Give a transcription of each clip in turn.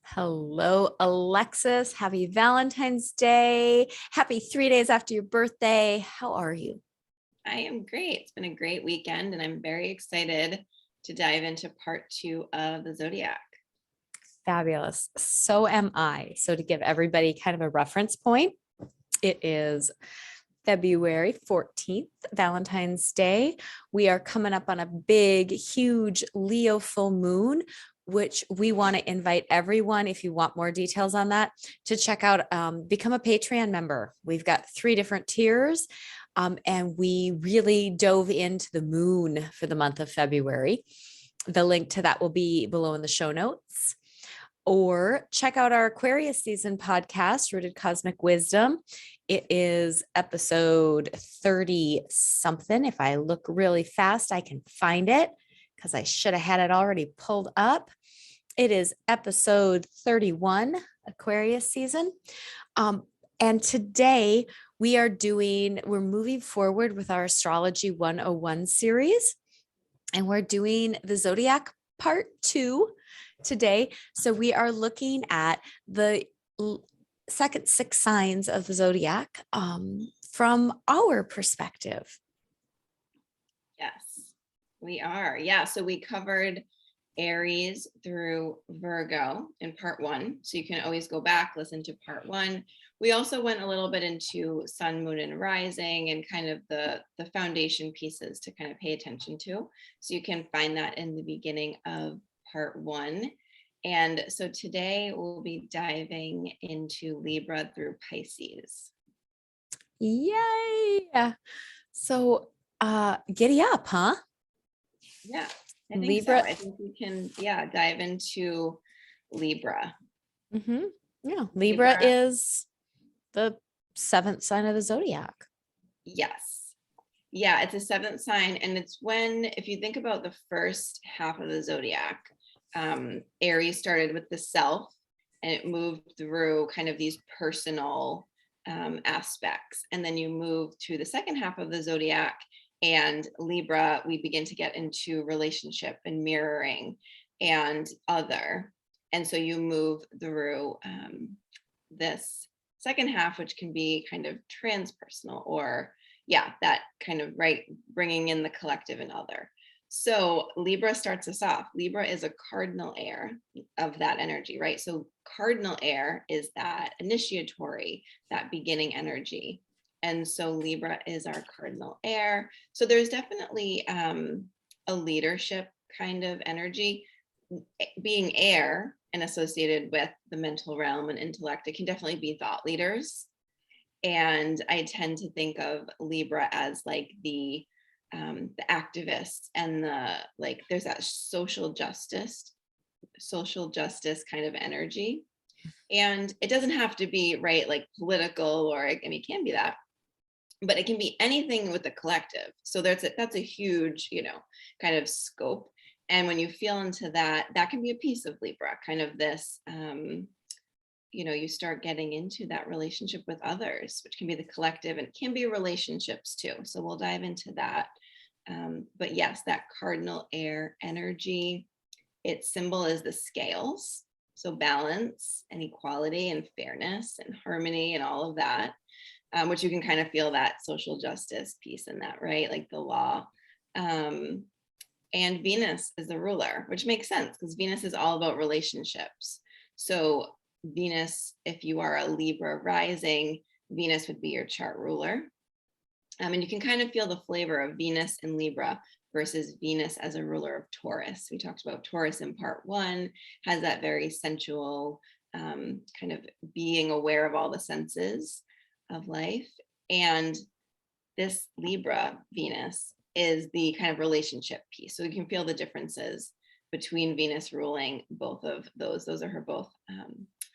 Hello, Alexis. Happy Valentine's Day. Happy 3 days after your birthday. How are you? I am great. It's been a great weekend, and I'm very excited to dive into part 2 of the Zodiac. Fabulous. So am I. So, to give everybody kind of a reference point, it is February 14th, Valentine's Day. We are coming up on a big, huge Leo full moon, which we want to invite everyone, if you want more details on that, to check out, become a Patreon member. We've got 3 different tiers. And we really dove into the moon for the month of February. The link to that will be below in the show notes. Or check out our Aquarius season podcast, Rooted Cosmic Wisdom. It is episode 30 something. If I look really fast, I can find it because I should have had it already pulled up. It is episode 31, Aquarius season. And today we're moving forward with our Astrology 101 series, and we're doing the Zodiac part 2 today. So we are looking at the second 6 signs of the Zodiac from our perspective. Yes, we are. Yeah, so we covered Aries through Virgo in part 1. So you can always go back, listen to part 1. We also went a little bit into sun, moon, and rising and kind of the foundation pieces to kind of pay attention to. So you can find that in the beginning of part 1. And so today we'll be diving into Libra through Pisces. Yay! So giddy up, huh? Yeah, I think Libra. so. I think we can, dive into Libra. Mm-hmm. Yeah, Libra is the 7th sign of the Zodiac. Yes. Yeah, it's a 7th sign. And it's when, if you think about the first half of the Zodiac, Aries started with the self and it moved through kind of these personal aspects. And then you move to the second half of the Zodiac and Libra, we begin to get into relationship and mirroring and other. And so you move through this second half, which can be kind of transpersonal or that kind of bringing in the collective and other. So Libra starts us off. Libra is a cardinal air of that energy, right? So cardinal air is that initiatory, that beginning energy. And so Libra is our cardinal air. So there's definitely a leadership kind of energy. Being air and associated with the mental realm and intellect, it can definitely be thought leaders. And I tend to think of Libra as like the activists and there's that social justice kind of energy. And it doesn't have to be like political, or I mean, it can be that, but it can be anything with the collective. So that's a huge, kind of scope. And when you feel into that, that can be a piece of Libra, kind of this, you start getting into that relationship with others, which can be the collective and can be relationships too. So we'll dive into that. But yes, that cardinal air energy, its symbol is the scales. So balance and equality and fairness and harmony and all of that, which you can kind of feel that social justice piece in that, right? Like the law. And Venus is the ruler, which makes sense because Venus is all about relationships. So Venus, if you are a Libra rising, Venus would be your chart ruler. And you can kind of feel the flavor of Venus in Libra versus Venus as a ruler of Taurus. We talked about Taurus in part 1, has that very sensual kind of being aware of all the senses of life. And this Libra Venus is the kind of relationship piece. So you can feel the differences between Venus ruling both of those. Those are her both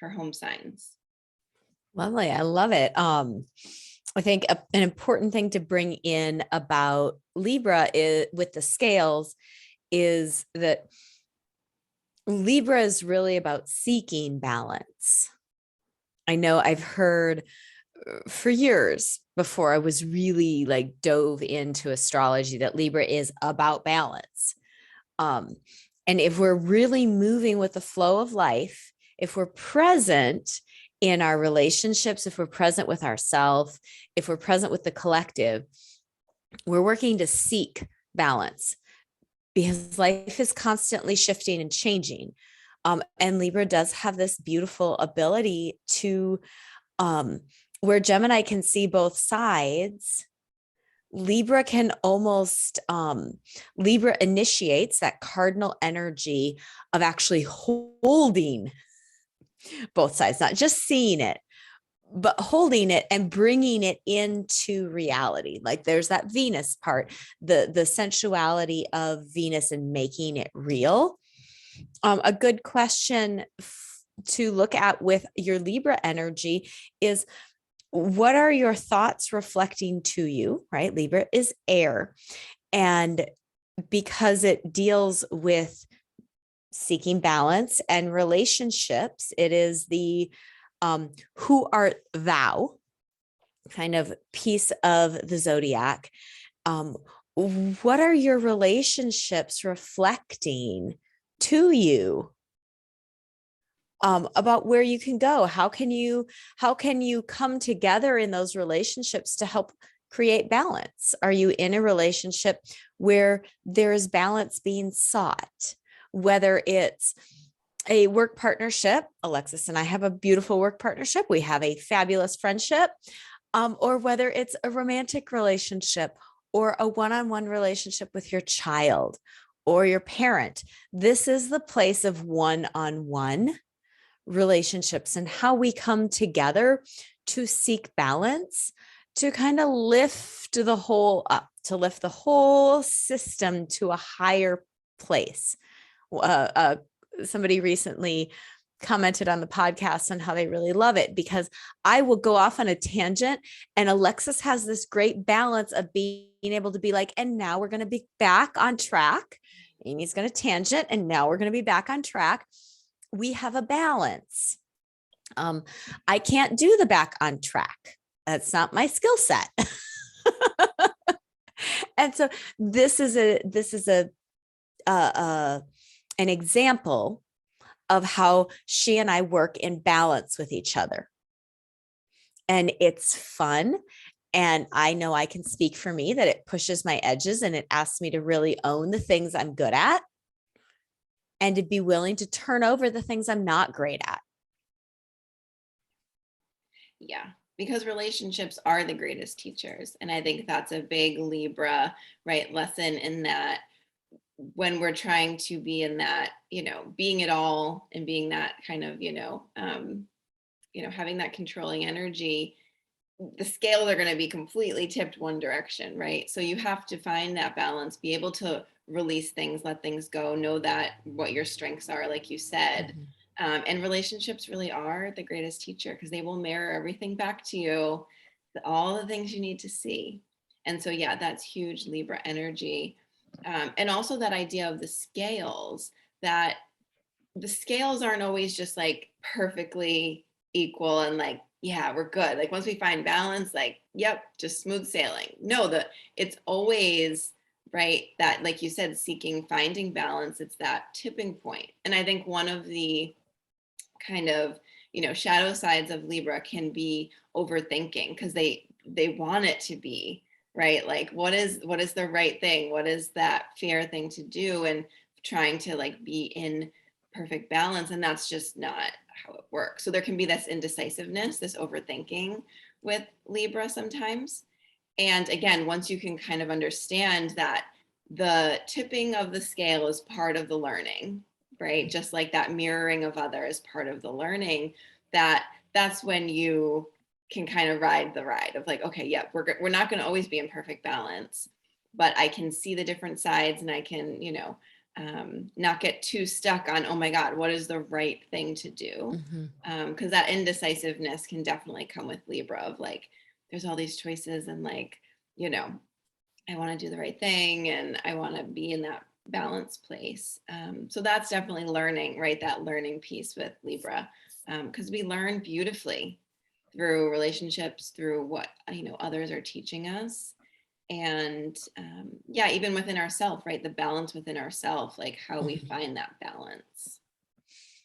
her home signs. Lovely. I love it. I think an important thing to bring in about Libra is with the scales is that Libra is really about seeking balance. I know I've heard for years before I was really dove into astrology that Libra is about balance. And if we're really moving with the flow of life, If we're present in our relationships, if we're present with ourselves, if we're present with the collective, we're working to seek balance because life is constantly shifting and changing. And Libra does have this beautiful ability to, where Gemini can see both sides. Libra can almost, Libra initiates that cardinal energy of actually holding both sides, not just seeing it, but holding it and bringing it into reality. Like there's that Venus part, the sensuality of Venus and making it real. A good question to look at with your Libra energy is, what are your thoughts reflecting to you, right? Libra is air. And because it deals with seeking balance and relationships, it is the who art thou kind of piece of the zodiac. What are your relationships reflecting to you? About where you can go. How can you come together in those relationships to help create balance? Are you in a relationship where there is balance being sought? Whether it's a work partnership, Alexis and I have a beautiful work partnership. We have a fabulous friendship, or whether it's a romantic relationship or a one-on-one relationship with your child or your parent. This is the place of one-on-one relationships and how we come together to seek balance, to kind of lift the whole up, to lift the whole system to a higher place. Somebody recently commented on the podcast on how they really love it because I will go off on a tangent and Alexis has this great balance of being able to be like, and now we're going to be back on track. Amy's going to tangent and now we're going to be back on track. We have a balance. I can't do the back on track. That's not my skill set. And so this is an example of how she and I work in balance with each other. And it's fun. And I know I can speak for me that it pushes my edges and it asks me to really own the things I'm good at and to be willing to turn over the things I'm not great at. Yeah, because relationships are the greatest teachers. And I think that's a big Libra, right, lesson in that when we're trying to be in that, being it all and being that kind of, having that controlling energy, the scales are going to be completely tipped one direction, right? So you have to find that balance, be able to release things, let things go, know that what your strengths are, like you said. And relationships really are the greatest teacher because they will mirror everything back to you, all the things you need to see. And so, yeah, that's huge Libra energy. And also that idea of the scales, that the scales aren't always just like perfectly equal and like, yeah, we're good. Like once we find balance, like, yep, just smooth sailing. No, it's always right that, like you said, finding balance, it's that tipping point. And I think one of the kind of, shadow sides of Libra can be overthinking because they want it to be right. Like what is the right thing? What is that fair thing to do? And trying to like be in perfect balance. And that's just not how it works. So there can be this indecisiveness, this overthinking with Libra sometimes. And again, once you can kind of understand that the tipping of the scale is part of the learning, right? Just like that mirroring of others part of the learning, that's when you can kind of ride the ride of like, okay, yeah, we're not going to always be in perfect balance, but I can see the different sides and I can, not get too stuck on, oh my God, what is the right thing to do? Because that indecisiveness can definitely come with Libra of like, there's all these choices and like, I want to do the right thing and I want to be in that balanced place. So that's definitely learning, right? That learning piece with Libra, because we learn beautifully through relationships, through what, others are teaching us. And yeah, even within ourselves, right? The balance within ourselves, like how we find that balance.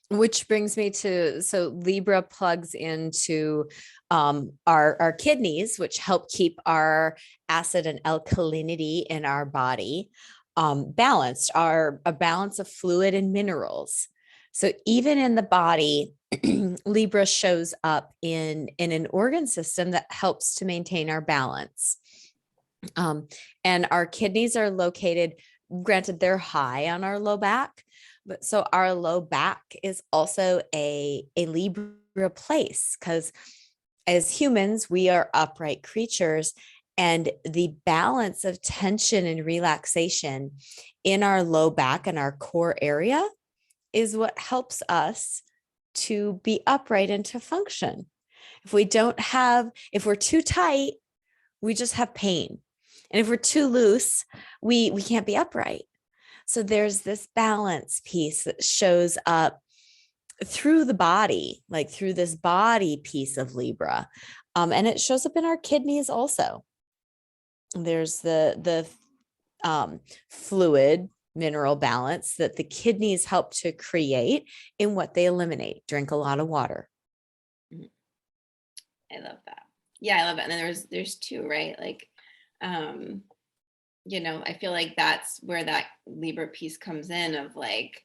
Which brings me to, so Libra plugs into our kidneys, which help keep our acid and alkalinity in our body balanced, our a balance of fluid and minerals. So even in the body, Libra shows up in an organ system that helps to maintain our balance. And our kidneys are located, granted, they're high on our low back, but so our low back is also a Libra place, because as humans, we are upright creatures. And the balance of tension and relaxation in our low back and our core area is what helps us to be upright and to function. If we're too tight, we just have pain. And if we're too loose, we can't be upright. So there's this balance piece that shows up through the body, like through this body piece of Libra. And it shows up in our kidneys also. There's the fluid mineral balance that the kidneys help to create in what they eliminate. Drink a lot of water. I love that. Yeah, I love it. And then there's two, right? Like, I feel like that's where that Libra piece comes in, of like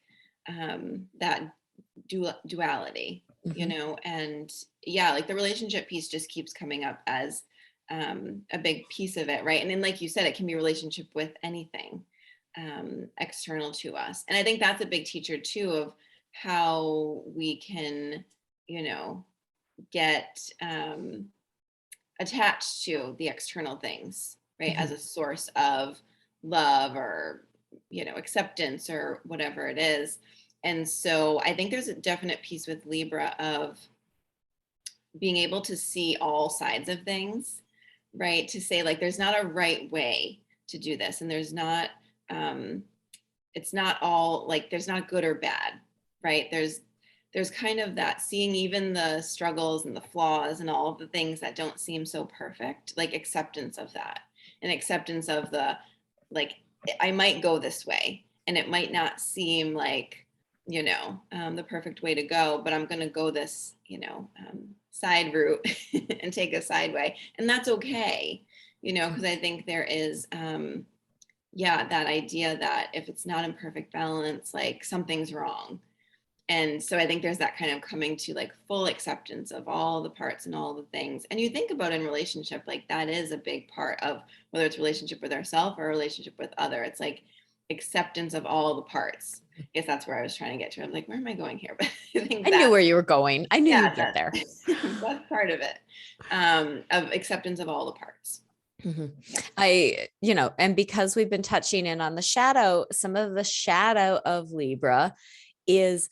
that duality, and yeah, like the relationship piece just keeps coming up as a big piece of it, right? And then, like you said, it can be a relationship with anything external to us. And I think that's a big teacher too, of how we can, get attached to the external things, right? Mm-hmm. As a source of love or, acceptance or whatever it is. And so I think there's a definite piece with Libra of being able to see all sides of things, right? To say, like, there's not a right way to do this. And there's not, it's not all like, there's not good or bad, right? There's kind of that seeing even the struggles and the flaws and all of the things that don't seem so perfect, like acceptance of that, and acceptance of the, like, I might go this way and it might not seem like, the perfect way to go, but I'm going to go this, side route and take a side way. And that's okay, because I think there is, that idea that if it's not in perfect balance, like something's wrong. And so I think there's that kind of coming to like full acceptance of all the parts and all the things. And you think about in relationship, like that is a big part of whether it's relationship with ourselves or a relationship with other. It's like acceptance of all the parts. I guess that's where I was trying to get to. I'm like, where am I going here? But I think I knew where you were going. I knew you'd get there. That's part of it, of acceptance of all the parts. Mm-hmm. And because we've been touching in on the shadow, some of the shadow of Libra is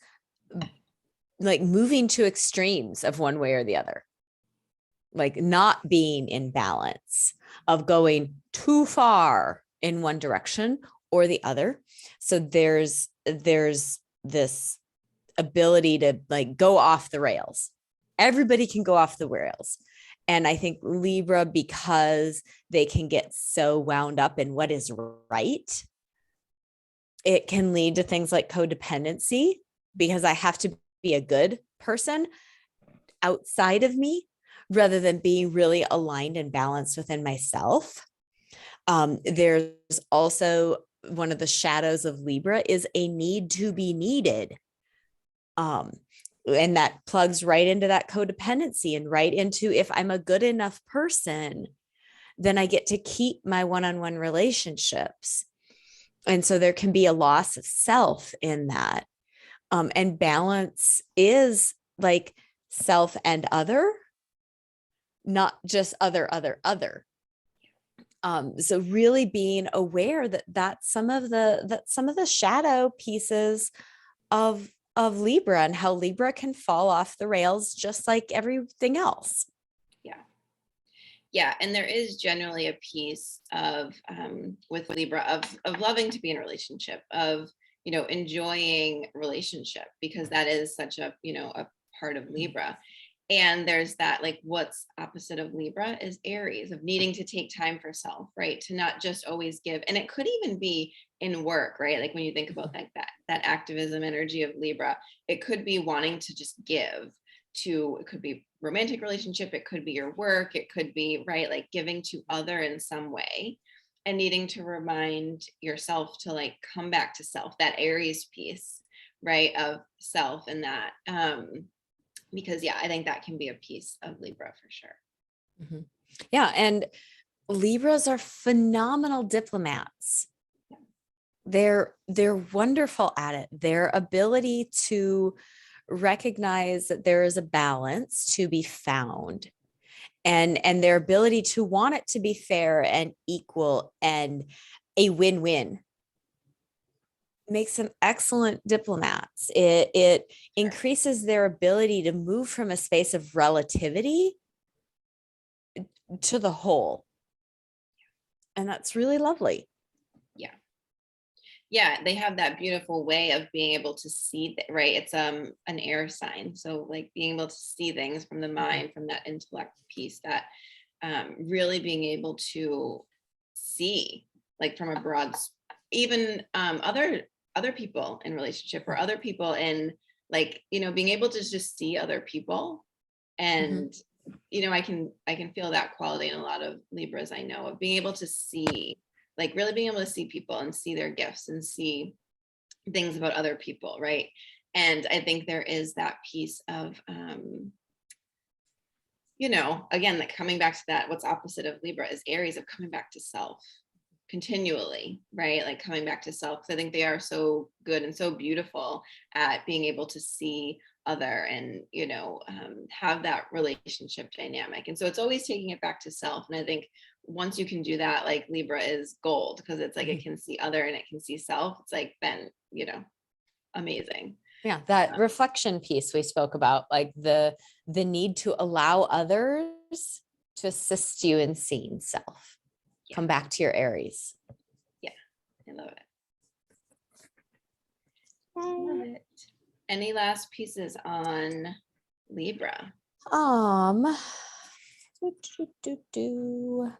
like moving to extremes of one way or the other, like not being in balance, of going too far in one direction or the other. So there's this ability to like go off the rails. Everybody can go off the rails. And I think Libra, because they can get so wound up in what is right, it can lead to things like codependency, because I have to be a good person outside of me rather than being really aligned and balanced within myself. There's also one of the shadows of Libra is a need to be needed. And that plugs right into that codependency and right into, if I'm a good enough person, then I get to keep my one-on-one relationships. And so there can be a loss of self in that. And balance is like self and other, not just other. So really being aware that some of the shadow pieces of Libra, and how Libra can fall off the rails just like everything else. Yeah. And there is generally a piece of with Libra of loving to be in a relationship, of enjoying relationship, because that is such a a part of Libra. And there's that, like, what's opposite of Libra is Aries, of needing to take time for self, right? To not just always give. And it could even be in work, right? Like when you think about like that activism energy of Libra, it could be wanting to just give to, it could be romantic relationship, it could be your work, it could be, right, like giving to other in some way, and needing to remind yourself to like come back to self, that Aries piece, right, of self. And that because yeah, I think that can be a piece of Libra for sure. Mhm. Yeah. And Libras are phenomenal diplomats. They're wonderful at it. Their ability to recognize that there is a balance to be found, and their ability to want it to be fair and equal and a win-win makes them excellent diplomats. It increases their ability to move from a space of relativity to the whole. And that's really lovely. Yeah. Yeah, they have that beautiful way of being able to see, right? It's an air sign. So like being able to see things from the mind, from that intellect piece, that really being able to see like from a broad, even other people in relationship, or other people in, like, you know, being able to just see other people. And you know, I can feel that quality in a lot of Libras I know, of being able to see, like really being able to see people and see their gifts and see things about other people, right? And I think there is that piece of you know, again, like coming back to that, what's opposite of Libra is Aries, of coming back to self continually, right? Like coming back to self, because I think they are so good and so beautiful at being able to see other, and you know, have that relationship dynamic. And so it's always taking it back to self. And I think once you can do that, like Libra is gold, because it's like it can see other and it can see self. It's like then, you know, amazing. Yeah, that reflection piece we spoke about, like the need to allow others to assist you in seeing self. Yeah. Come back to your Aries. Yeah, I love it. Love it. Any last pieces on Libra? Do, do, do, do.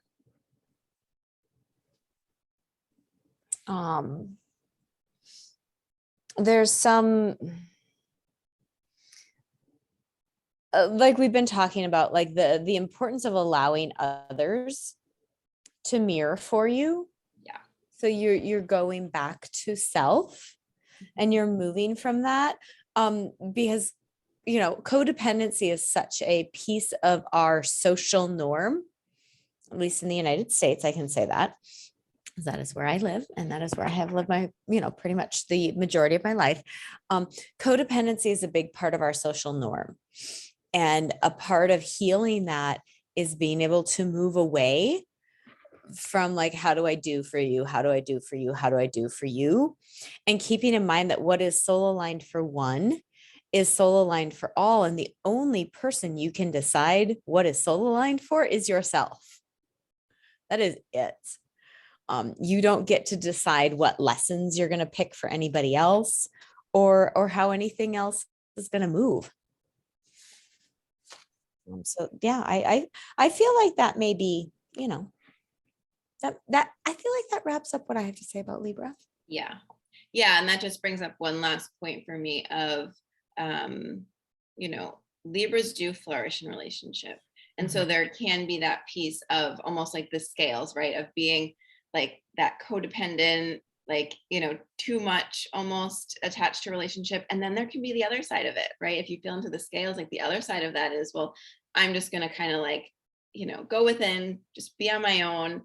There's some like we've been talking about, like the importance of allowing others to mirror for you. Yeah. So you're going back to self, and you're moving from that, because you know, codependency is such a piece of our social norm, at least in the United States. I can say that, because that is where I live, and that is where I have lived my, you know, pretty much the majority of my life. Codependency is a big part of our social norm, and a part of healing that is being able to move away from like, how do I do for you? How do I do for you? How do I do for you? And keeping in mind that what is soul aligned for one is soul aligned for all. And the only person you can decide what is soul aligned for is yourself. That is it. You don't get to decide what lessons you're going to pick for anybody else, or how anything else is going to move. So yeah, I feel like that may be, you know, that I feel like that wraps up what I have to say about Libra. Yeah. Yeah. And that just brings up one last point for me of, you know, Libras do flourish in relationship. And so there can be that piece of almost like the scales, right? Of being like that codependent, like, you know, too much almost attached to relationship. And then there can be the other side of it, right? If you feel into the scales, like the other side of that is, well, I'm just going to kind of like, you know, go within, just be on my own.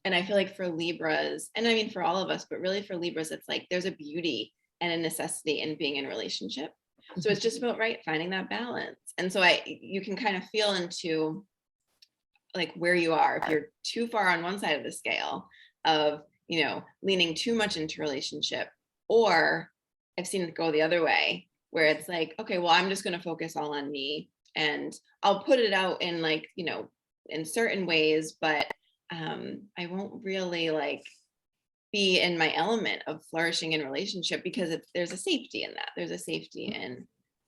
And I feel like for Libras, and I mean for all of us, but really for Libras, it's like there's a beauty and a necessity in being in a relationship. So it's just about, right, finding that balance. And so you can kind of feel into like where you are. If you're too far on one side of the scale of, you know, leaning too much into relationship, or I've seen it go the other way, where it's like, okay, well, I'm just going to focus all on me, and I'll put it out in like, you know, in certain ways, but I won't really like be in my element of flourishing in relationship, because there's a safety in that. There's a safety in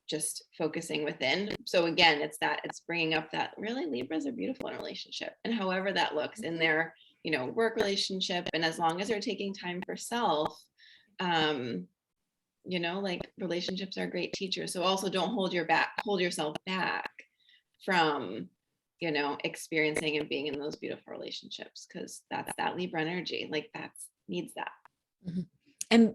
just focusing within. So again, it's bringing up that really Libras are beautiful in a relationship, and however that looks in their, work relationship. And as long as they're taking time for self, like relationships are great teachers. So also don't hold yourself back from, experiencing and being in those beautiful relationships, because that's that Libra energy, like needs that. Mm-hmm. And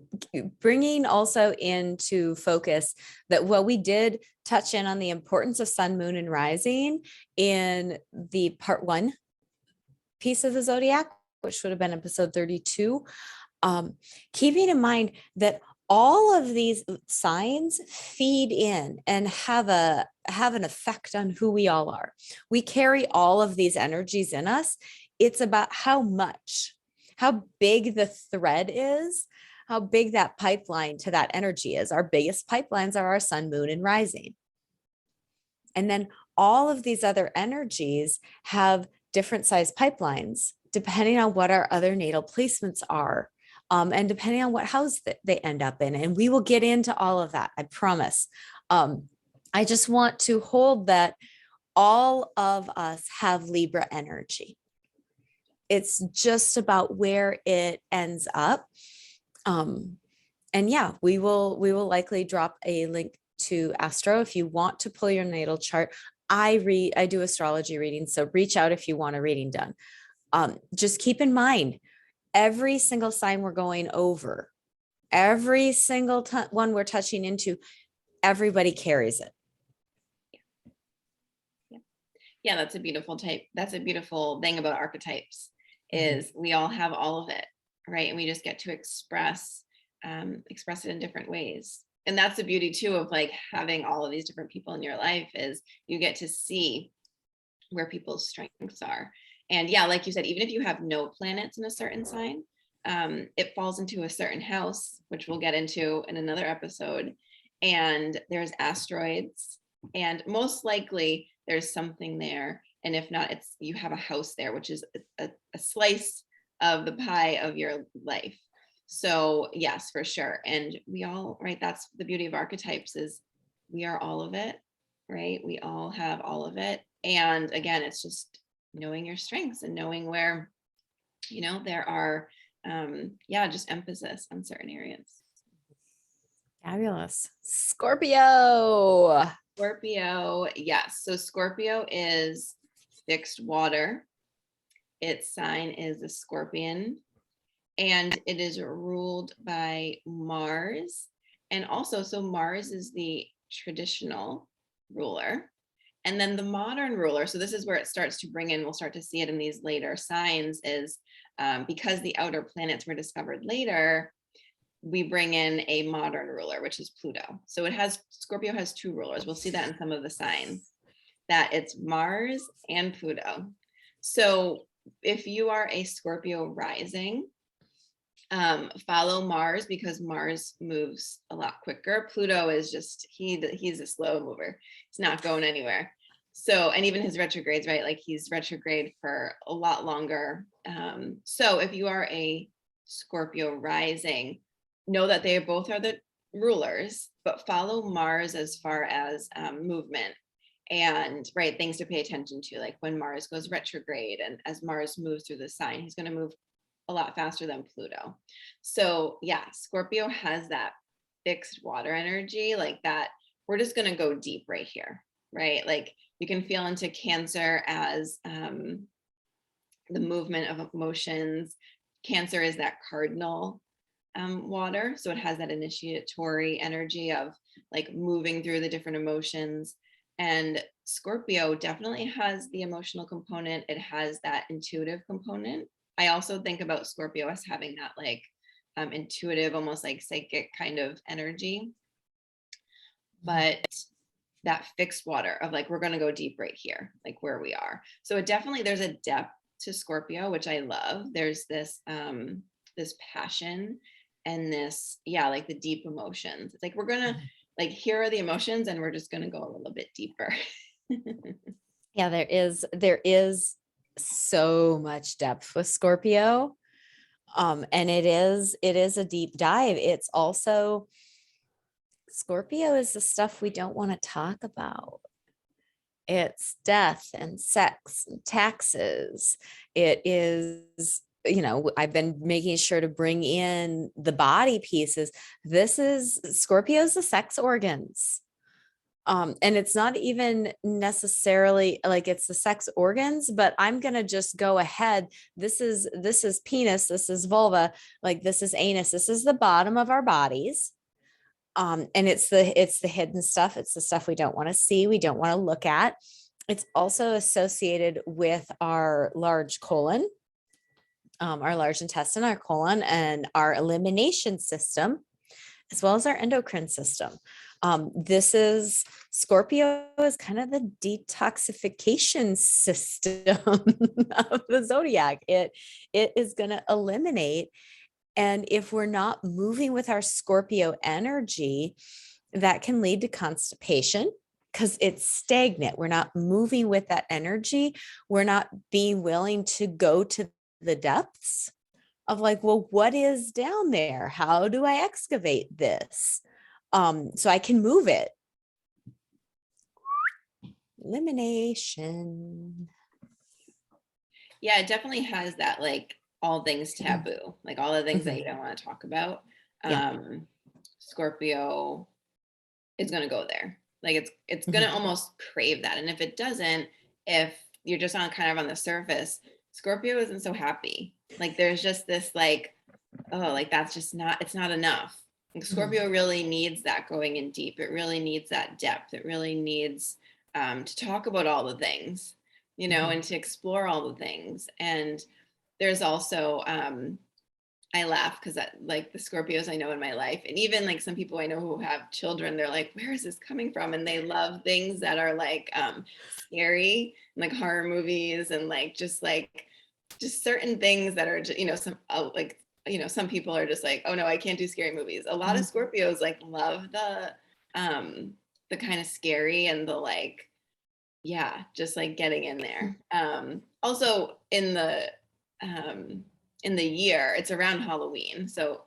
bringing also into focus that, well, we did touch in on the importance of sun, moon, and rising in the part 1 piece of the zodiac, which would have been episode 32. Keeping in mind that all of these signs feed in and have an effect on who we all are. We carry all of these energies in us. It's about how big the thread is, how big that pipeline to that energy is. Our biggest pipelines are our sun, moon, and rising. And then all of these other energies have different size pipelines, depending on what our other natal placements are. And depending on what house that they end up in. And we will get into all of that, I promise. I just want to hold that all of us have Libra energy. It's just about where it ends up. And yeah, we will likely drop a link to Astro if you want to pull your natal chart. I do astrology readings, so reach out if you want a reading done. Just keep in mind, every single sign we're going over, every single one we're touching into, everybody carries it. Yeah, that's a beautiful type. That's a beautiful thing about archetypes, is we all have all of it, right? And we just get to express it in different ways. And that's the beauty too of like having all of these different people in your life, is you get to see where people's strengths are. And yeah, like you said, even if you have no planets in a certain sign, it falls into a certain house, which we'll get into in another episode. And there's asteroids, and most likely there's something there. And if not, you have a house there, which is a slice of the pie of your life. So yes, for sure. And we all, right, that's the beauty of archetypes, is we are all of it, right? We all have all of it. And again, it's just knowing your strengths and knowing where, there are, just emphasis on certain areas. Fabulous. Scorpio. Yes. So Scorpio is fixed water. Its sign is the Scorpion, and it is ruled by Mars. And also, so Mars is the traditional ruler. And then the modern ruler, so this is where it starts to bring in, we'll start to see it in these later signs, is because the outer planets were discovered later, we bring in a modern ruler, which is Pluto. So Scorpio has 2 rulers. We'll see that in some of the signs, that it's Mars and Pluto. So if you are a Scorpio rising, follow Mars, because Mars moves a lot quicker. Pluto is just, he's a slow mover. It's not going anywhere. So, and even his retrogrades, right? Like he's retrograde for a lot longer. So if you are a Scorpio rising, know that they both are the rulers, but follow Mars as far as movement and right things to pay attention to, like when Mars goes retrograde, and as Mars moves through the sign, he's going to move a lot faster than Pluto. So yeah, Scorpio has that fixed water energy, like that we're just going to go deep right here, right? Like you can feel into Cancer as the movement of emotions. Cancer is that cardinal water, so it has that initiatory energy of like moving through the different emotions. And Scorpio definitely has the emotional component. It has that intuitive component. I also think about Scorpio as having that like intuitive, almost like psychic kind of energy, but that fixed water of like, we're going to go deep right here, like where we are. So it definitely, there's a depth to Scorpio, which I love. There's this this passion and this, like the deep emotions. It's like, we're going to like, here are the emotions, and we're just going to go a little bit deeper. Yeah, there is so much depth with Scorpio. And it is a deep dive. It's also Scorpio is the stuff we don't want to talk about. It's death and sex and taxes. It is, I've been making sure to bring in the body pieces. This is Scorpio's the sex organs. And it's not even necessarily like it's the sex organs, but I'm gonna just go ahead. This is penis, this is vulva, like this is anus, this is the bottom of our bodies. And it's the hidden stuff, it's the stuff we don't want to see, we don't want to look at. It's also associated with our large colon, our large intestine, our colon, and our elimination system, as well as our endocrine system. This is Scorpio is kind of the detoxification system of the zodiac. It is going to eliminate. And if we're not moving with our Scorpio energy, that can lead to constipation because it's stagnant. We're not moving with that energy. We're not being willing to go to the depths of like, well, what is down there? How do I excavate this? So I can move it. Elimination. Yeah, it definitely has that, like, all things taboo, like all the things that you don't want to talk about. Yeah. Scorpio is going to go there. Like it's going to almost crave that. And if it doesn't, if you're just on kind of on the surface, Scorpio isn't so happy. Like there's just this like, oh, like that's just not, it's not enough. Like Scorpio really needs that going in deep. It really needs that depth. It really needs to talk about all the things, and to explore all the things. And there's also, I laugh because like the Scorpios I know in my life, and even like some people I know who have children, they're like, where is this coming from? And they love things that are like scary, like horror movies, and like just certain things that are, some people are just like, oh no, I can't do scary movies. A lot of Scorpios like love the kind of scary and the like, yeah, just like getting in there. Also in the year, it's around Halloween. So,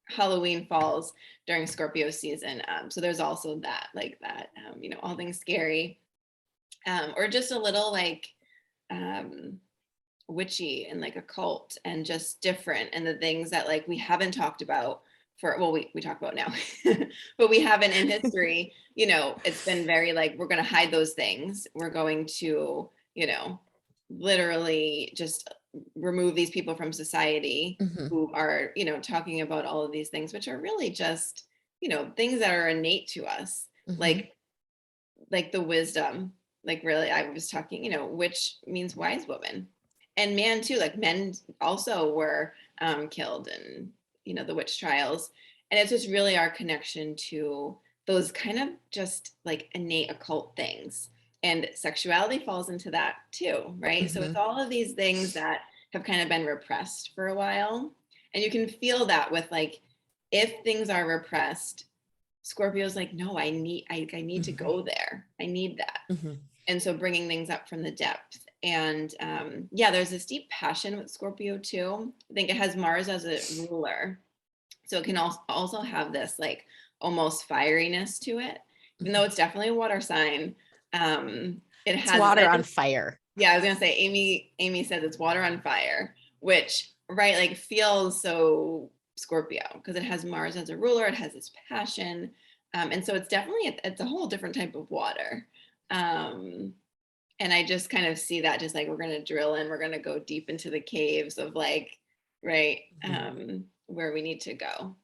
Halloween falls during Scorpio season. So there's also that, like that, all things scary, or just a little like witchy and like occult and just different. And the things that like we haven't talked about we talk about now, but we haven't in history, it's been very like, we're going to hide those things. We're going to, literally just remove these people from society who are, talking about all of these things, which are really just, things that are innate to us, like the wisdom, like really, I was talking, which means wise woman, and man too, like men also were killed in, the witch trials. And it's just really our connection to those kind of just like innate occult things. And sexuality falls into that too, right? So it's all of these things that have kind of been repressed for a while. And you can feel that with like, if things are repressed, Scorpio's like, no, I need to go there. I need that. And so bringing things up from the depth. And there's this deep passion with Scorpio too. I think it has Mars as a ruler. So it can also have this like almost fieriness to it, even though it's definitely a water sign. It has water on fire. Yeah, I was gonna say, Amiee says it's water on fire, which right, like feels so Scorpio because it has Mars as a ruler, it has this passion. And so it's definitely, it's a whole different type of water. And I just kind of see that just like, we're going to drill in, we're going to go deep into the caves of like, right, where we need to go.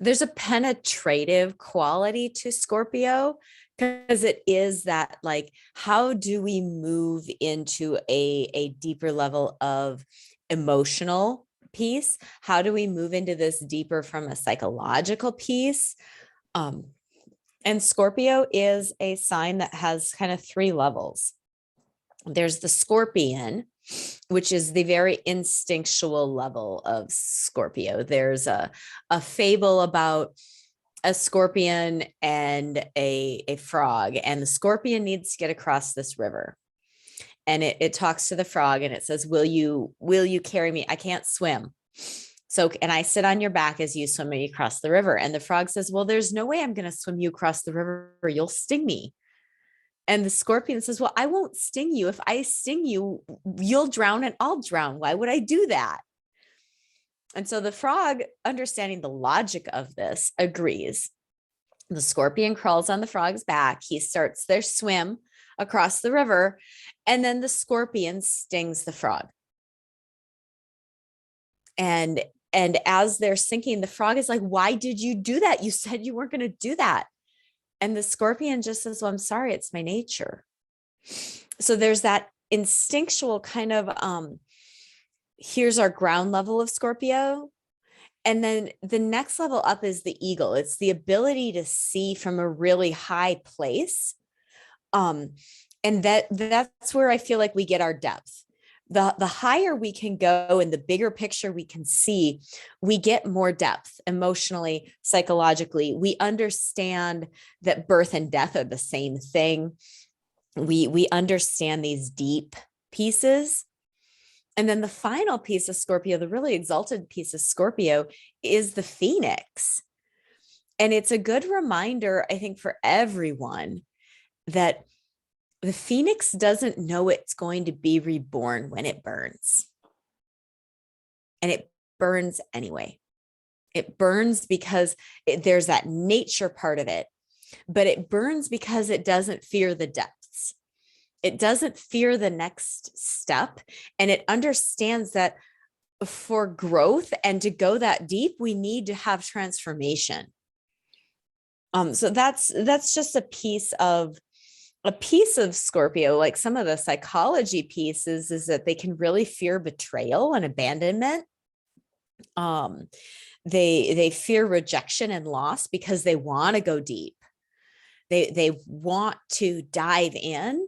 There's a penetrative quality to Scorpio because it is that like, how do we move into a deeper level of emotional piece? How do we move into this deeper from a psychological piece? And Scorpio is a sign that has kind of three levels. There's the Scorpion, which is the very instinctual level of Scorpio. There's a fable about a scorpion and a frog, and the scorpion needs to get across this river. And it talks to the frog and it says, will you carry me? I can't swim. So, and I sit on your back as you swim me across the river. And the frog says, well, there's no way I'm going to swim you across the river. You'll sting me. And the scorpion says, well, I won't sting you. If I sting you, you'll drown and I'll drown. Why would I do that? And so the frog, understanding the logic of this, agrees. The scorpion crawls on the frog's back. He starts their swim across the river. And then the scorpion stings the frog. And as they're sinking, the frog is like, why did you do that? You said you weren't going to do that. And the scorpion just says, well, I'm sorry, it's my nature. So there's that instinctual kind of, here's our ground level of Scorpio. And then the next level up is the eagle. It's the ability to see from a really high place. And that's where I feel like we get our depth. The higher we can go and the bigger picture we can see, we get more depth emotionally, psychologically. We understand that birth and death are the same thing. We understand these deep pieces. And then the final piece of Scorpio, the really exalted piece of Scorpio, is the phoenix. And it's a good reminder, I think, for everyone that the phoenix doesn't know it's going to be reborn when it burns. And it burns anyway. It burns because there's that nature part of it, but it burns because it doesn't fear the depths. It doesn't fear the next step. And it understands that for growth and to go that deep, we need to have transformation. So that's just a piece of Scorpio. Like some of the psychology pieces is that they can really fear betrayal and abandonment. They fear rejection and loss because they want to go deep. They want to dive in.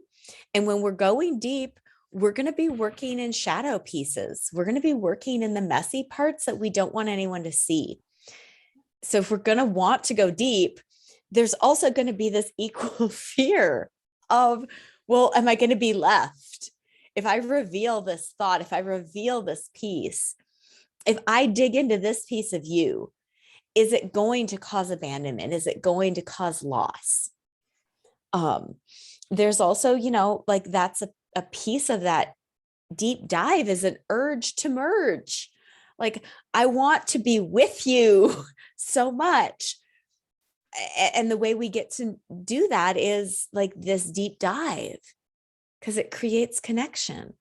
And when we're going deep, we're going to be working in shadow pieces. We're going to be working in the messy parts that we don't want anyone to see. So if we're going to want to go deep, there's also going to be this equal fear of, well, am I going to be left? If I reveal this thought, if I reveal this piece, if I dig into this piece of you, is it going to cause abandonment? Is it going to cause loss? There's also, like that's a piece of that deep dive is an urge to merge. Like, I want to be with you so much. And the way we get to do that is like this deep dive because it creates connection.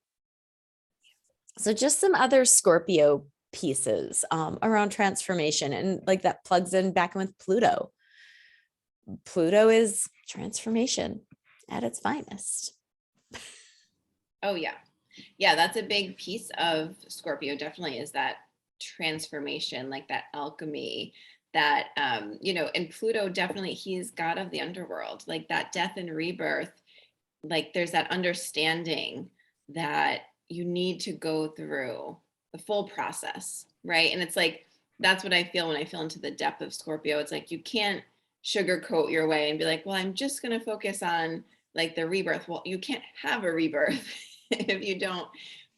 So just some other Scorpio pieces around transformation, and like that plugs in back in with Pluto. Pluto is transformation at its finest. Oh yeah. Yeah, that's a big piece of Scorpio, definitely, is that transformation, like that alchemy, that and Pluto, definitely, he's god of the underworld, like that death and rebirth. Like there's that understanding that you need to go through the full process, right? And it's like, that's what I feel when I feel into the depth of Scorpio. It's like you can't sugarcoat your way and be like, well, I'm just going to focus on like the rebirth. Well, you can't have a rebirth if you don't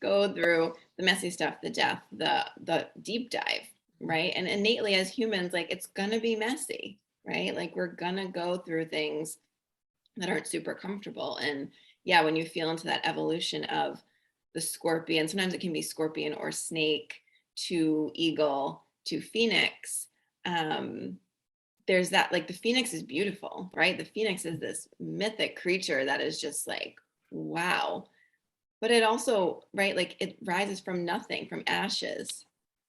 go through the messy stuff, the death, the deep dive, right? And innately as humans, like it's gonna be messy, right? Like we're gonna go through things that aren't super comfortable. And yeah, when you feel into that evolution of the scorpion, sometimes it can be scorpion or snake to eagle to phoenix. There's that, like the phoenix is beautiful, right? The phoenix is this mythic creature that is just like, wow. But it also, right, like it rises from nothing, from ashes.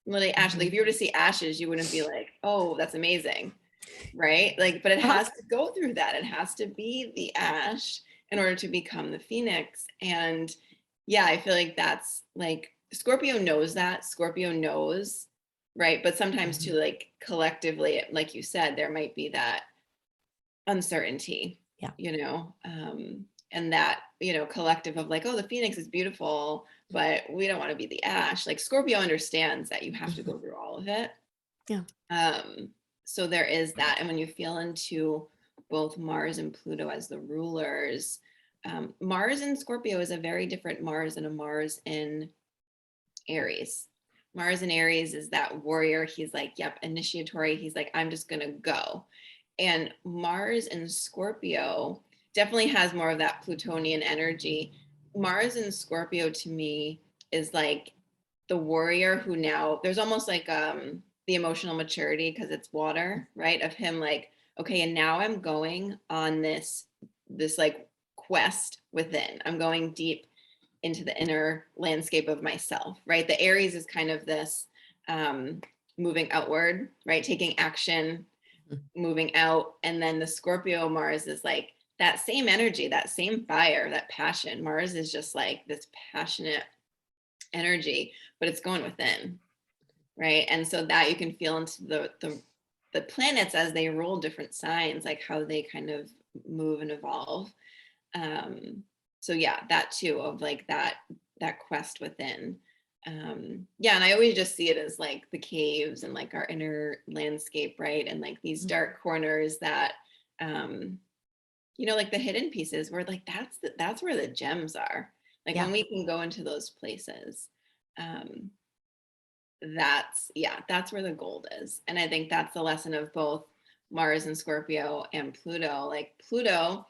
Literally ashes. Like if you were to see ashes, you wouldn't be like, oh, that's amazing, right? Like, but it has to go through that. It has to be the ash in order to become the phoenix. And yeah, I feel like that's like Scorpio knows that. Scorpio knows, right? But sometimes too, like collectively, like you said, there might be that uncertainty, Yeah. And that, collective of like, oh, the phoenix is beautiful, but we don't want to be the ash. Like Scorpio understands that you have to go through all of it. Yeah. So there is that. And when you feel into both Mars and Pluto as the rulers, Mars in Scorpio is a very different Mars than a Mars in Aries, Mars in Aries is that warrior. He's like, yep, initiatory. He's like, I'm just going to go. And Mars in Scorpio definitely has more of that Plutonian energy. Mars in Scorpio to me is like the warrior who now, there's almost like the emotional maturity, because it's water, right? Of him like, okay, and now I'm going on this like quest within. I'm going deep into the inner landscape of myself, right? The Aries is kind of this moving outward, right? Taking action, moving out. And then the Scorpio Mars is like that same energy, that same fire, that passion. Mars is just like this passionate energy, but it's going within, right? And so that you can feel into the planets as they rule different signs, like how they kind of move and evolve. So yeah, that too, of like that quest within. Yeah, and I always just see it as like the caves and like our inner landscape, right? And like these dark corners that like the hidden pieces where like that's where the gems are. Like when we can go into those places, that's where the gold is. And I think that's the lesson of both Mars and Scorpio and Pluto. Like Pluto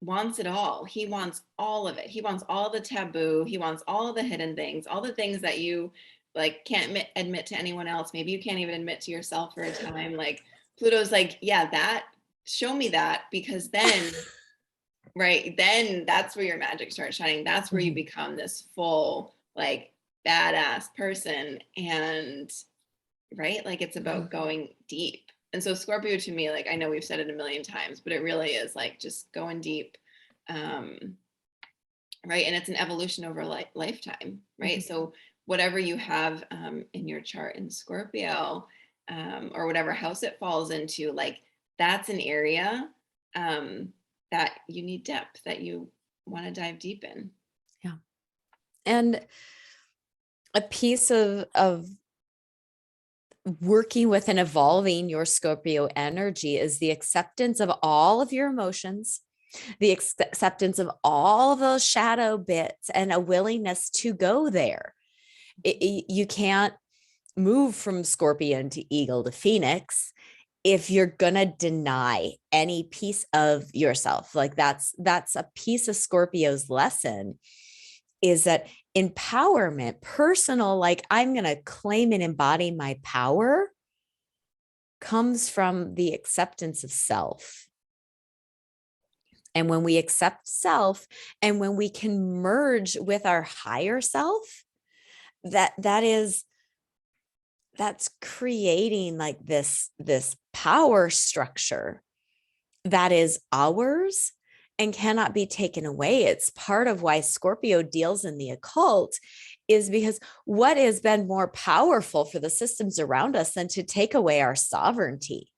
wants it all. He wants all of it. He wants all the taboo. He wants all the hidden things, all the things that you like can't admit to anyone else. Maybe you can't even admit to yourself for a time. Like Pluto's like, yeah, that, show me that, because then right, then that's where your magic starts shining. That's where you become this full like badass person. And right, like it's about going deep. And so Scorpio to me, like I know we've said it a million times, but it really is like just going deep. Right, and it's an evolution over lifetime, right? So whatever you have in your chart in Scorpio, or whatever house it falls into, like that's an area that you need depth, that you want to dive deep in. Yeah. And a piece of working with and evolving your Scorpio energy is the acceptance of all of your emotions, the acceptance of all of those shadow bits, and a willingness to go there. You can't move from Scorpion to Eagle to Phoenix if you're gonna deny any piece of yourself. Like that's a piece of Scorpio's lesson, is that empowerment, personal, like I'm gonna claim and embody my power, comes from the acceptance of self. And when we accept self, and when we can merge with our higher self, that's creating like this power structure that is ours and cannot be taken away. It's part of why Scorpio deals in the occult, is because what has been more powerful for the systems around us than to take away our sovereignty,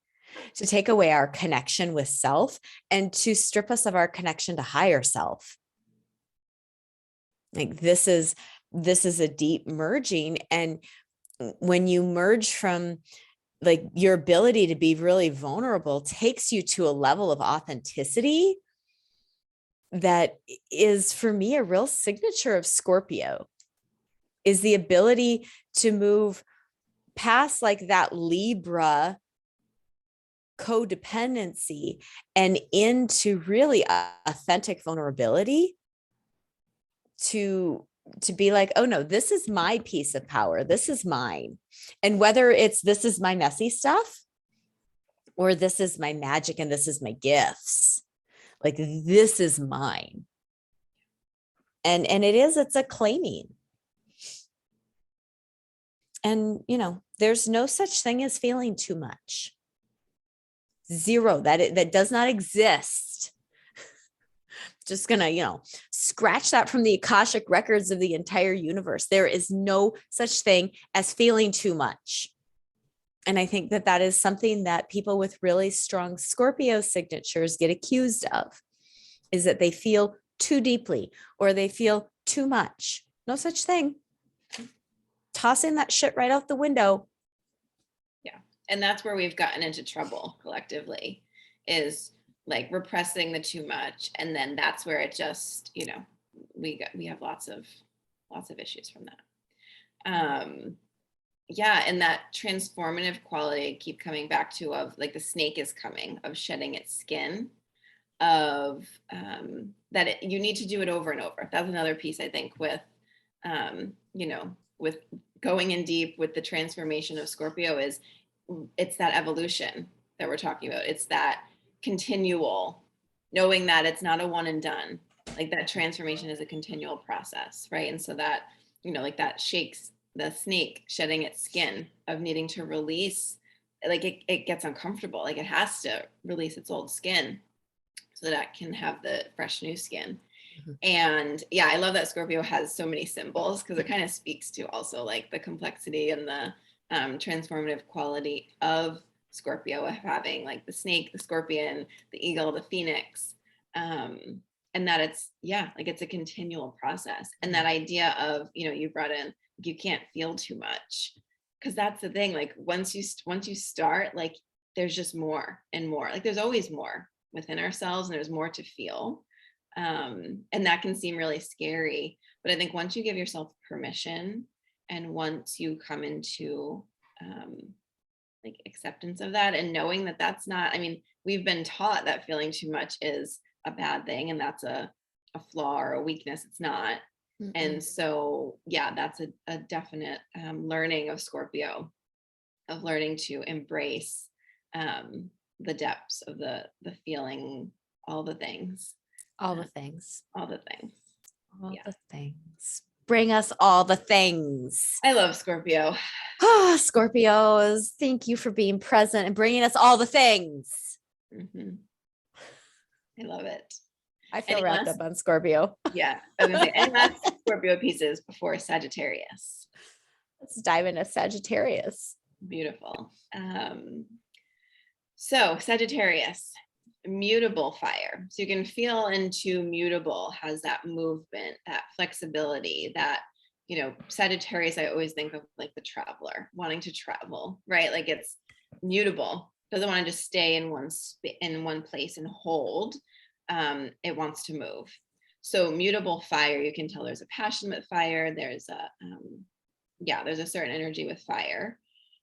to take away our connection with self, and to strip us of our connection to higher self. Like this is a deep merging. And when you merge from like your ability to be really vulnerable, takes you to a level of authenticity that is, for me, a real signature of Scorpio, is the ability to move past like that Libra codependency and into really authentic vulnerability, to be like, oh no, this is my piece of power. This is mine. And whether it's, this is my messy stuff, or this is my magic and this is my gifts, like this is mine. And it's a claiming. And, there's no such thing as feeling too much. Zero. That does not exist. Just gonna, scratch that from the Akashic records of the entire universe. There is no such thing as feeling too much. And I think that is something that people with really strong Scorpio signatures get accused of, is that they feel too deeply or they feel too much. No such thing. Tossing that shit right out the window. Yeah. And that's where we've gotten into trouble collectively, is like repressing the too much. And then that's where it just, we have lots of issues from that. yeah, and that transformative quality I keep coming back to, of like the snake is coming, of shedding its skin, of you need to do it over and over. That's another piece I think with with going in deep with the transformation of Scorpio, is it's that evolution that we're talking about. It's that continual, knowing that it's not a one and done. Like that transformation is a continual process, right? And so that, like that shakes the snake shedding its skin, of needing to release, like it gets uncomfortable, like it has to release its old skin so that it can have the fresh new skin. And yeah, I love that Scorpio has so many symbols, because it kind of speaks to also like the complexity and the transformative quality of Scorpio, of having like the snake, the scorpion, the eagle, the phoenix, and that it's, yeah, like it's a continual process. And that idea of, you brought in, you can't feel too much, because that's the thing, like once you start, like there's just more and more, like there's always more within ourselves, and there's more to feel. And that can seem really scary, but I think once you give yourself permission, and once you come into like acceptance of that, and knowing that that's not, I mean, we've been taught that feeling too much is a bad thing, and that's a flaw or a weakness. It's not. And so, yeah, that's a definite learning of Scorpio, of learning to embrace the depths of the feeling, all the things. All the things. All the things. All Yeah. the things. Bring us all the things. I love Scorpio. Scorpios, thank you for being present and bringing us all the things. I love it. I feel wrapped up on Scorpio. Yeah. I was gonna say, any last Scorpio pieces before Sagittarius? Let's dive into Sagittarius. Beautiful. So Sagittarius, mutable fire. So you can feel into mutable, has that movement, that flexibility, that, Sagittarius, I always think of like the traveler wanting to travel, right? Like it's mutable, doesn't want to just stay in one place and hold. It wants to move. So mutable fire, you can tell there's a passion with fire. There's a certain energy with fire,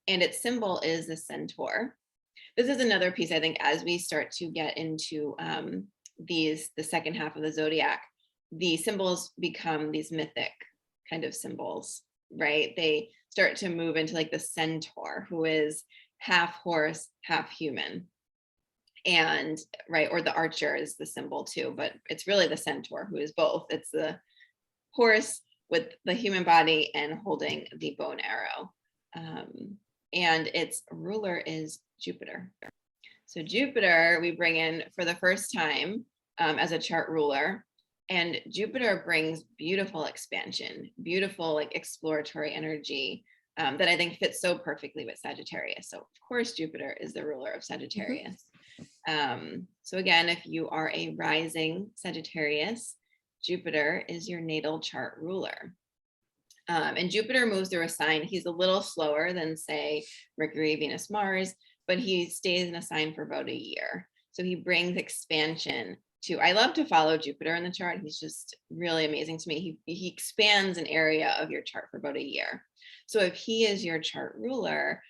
and its symbol is the centaur. This is another piece, I think, as we start to get into the second half of the zodiac, the symbols become these mythic kind of symbols, right? They start to move into like the centaur, who is half horse, half human. And right, or the archer is the symbol too, but it's really the centaur, who is both. It's the horse with the human body and holding the bow and arrow. And its ruler is Jupiter. So Jupiter, we bring in for the first time as a chart ruler. And Jupiter brings beautiful expansion, beautiful like exploratory energy that I think fits so perfectly with Sagittarius. So of course, Jupiter is the ruler of Sagittarius. So again, if you are a rising Sagittarius, Jupiter is your natal chart ruler. And Jupiter moves through a sign. He's a little slower than, say, Mercury, Venus, Mars, but he stays in a sign for about a year. So he brings expansion to, I love to follow Jupiter in the chart. He's just really amazing to me. He expands an area of your chart for about a year. So if he is your chart ruler,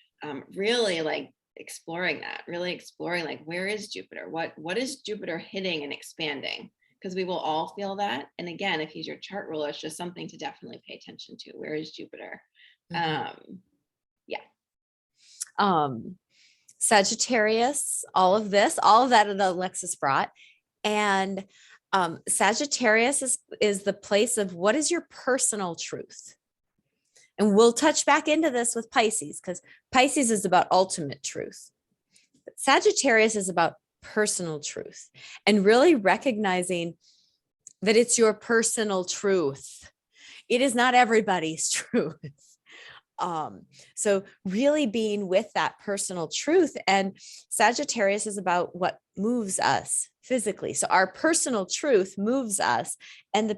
really like exploring that, really exploring like, where is Jupiter? What is Jupiter hitting and expanding? Because we will all feel that. And again, if he's your chart ruler, it's just something to definitely pay attention to. Where is Jupiter? Sagittarius, all of that that Alexis brought. And Sagittarius is the place of what is your personal truth. And we'll touch back into this with Pisces, because Pisces is about ultimate truth. But Sagittarius is about personal truth, and really recognizing that it's your personal truth. It is not everybody's truth. So really being with that personal truth, and Sagittarius is about what moves us physically. So our personal truth moves us, and the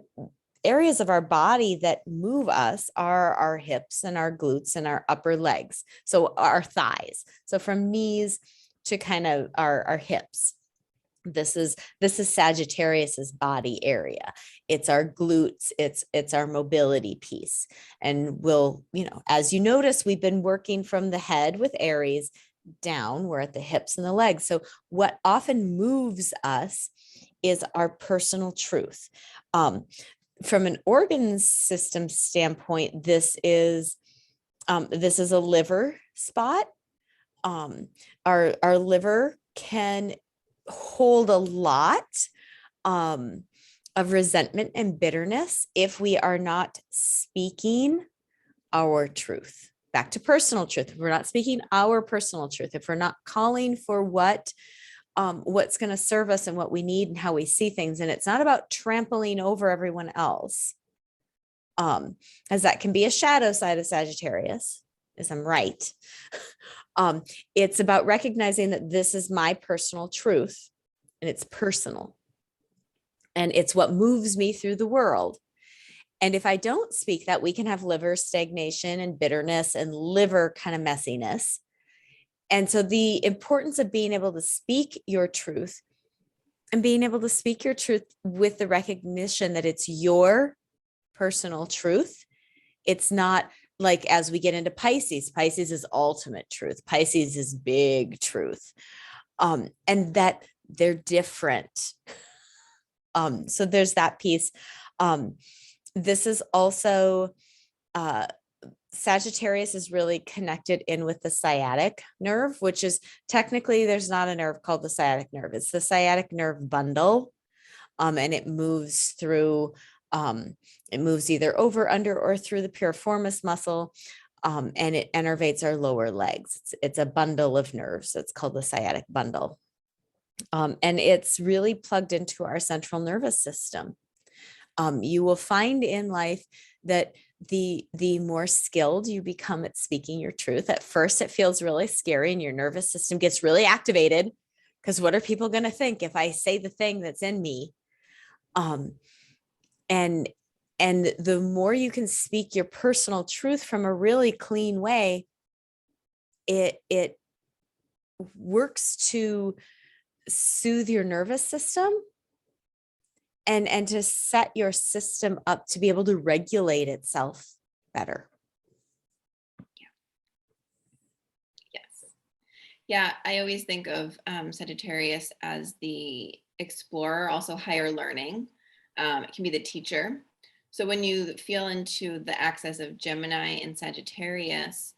areas of our body that move us are our hips and our glutes and our upper legs. So our thighs. So from knees to kind of our hips. This is Sagittarius's body area. It's our glutes, it's our mobility piece. And we'll, as you notice, we've been working from the head with Aries down. We're at the hips and the legs. So what often moves us is our personal truth. From an organ system standpoint, this is a liver spot. Our liver can hold a lot of resentment and bitterness if we are not speaking our truth. Back to personal truth. If we're not speaking our personal truth, if we're not calling for what's going to serve us and what we need and how we see things. And it's not about trampling over everyone else, as that can be a shadow side of Sagittarius, as I'm right. It's about recognizing that this is my personal truth and it's personal and it's what moves me through the world. And if I don't speak that, we can have liver stagnation and bitterness and liver kind of messiness. And so the importance of being able to speak your truth and being able to speak your truth with the recognition that it's your personal truth. It's not like, as we get into Pisces is ultimate truth. Pisces is big truth. And that they're different. So there's that piece. This is also, Sagittarius is really connected in with the sciatic nerve, which is technically, there's not a nerve called the sciatic nerve. It's the sciatic nerve bundle. And it moves through, it moves either over, under, or through the piriformis muscle. And it innervates our lower legs. It's a bundle of nerves. So it's called the sciatic bundle. And it's really plugged into our central nervous system. You will find in life that the more skilled you become at speaking your truth, at first it feels really scary and your nervous system gets really activated, because what are people going to think if I say the thing that's in me? And the more you can speak your personal truth from a really clean way, it works to soothe your nervous system and to set your system up to be able to regulate itself better. Yes. Yeah, I always think of Sagittarius as the explorer, also higher learning. It can be the teacher. So when you feel into the axis of Gemini and Sagittarius,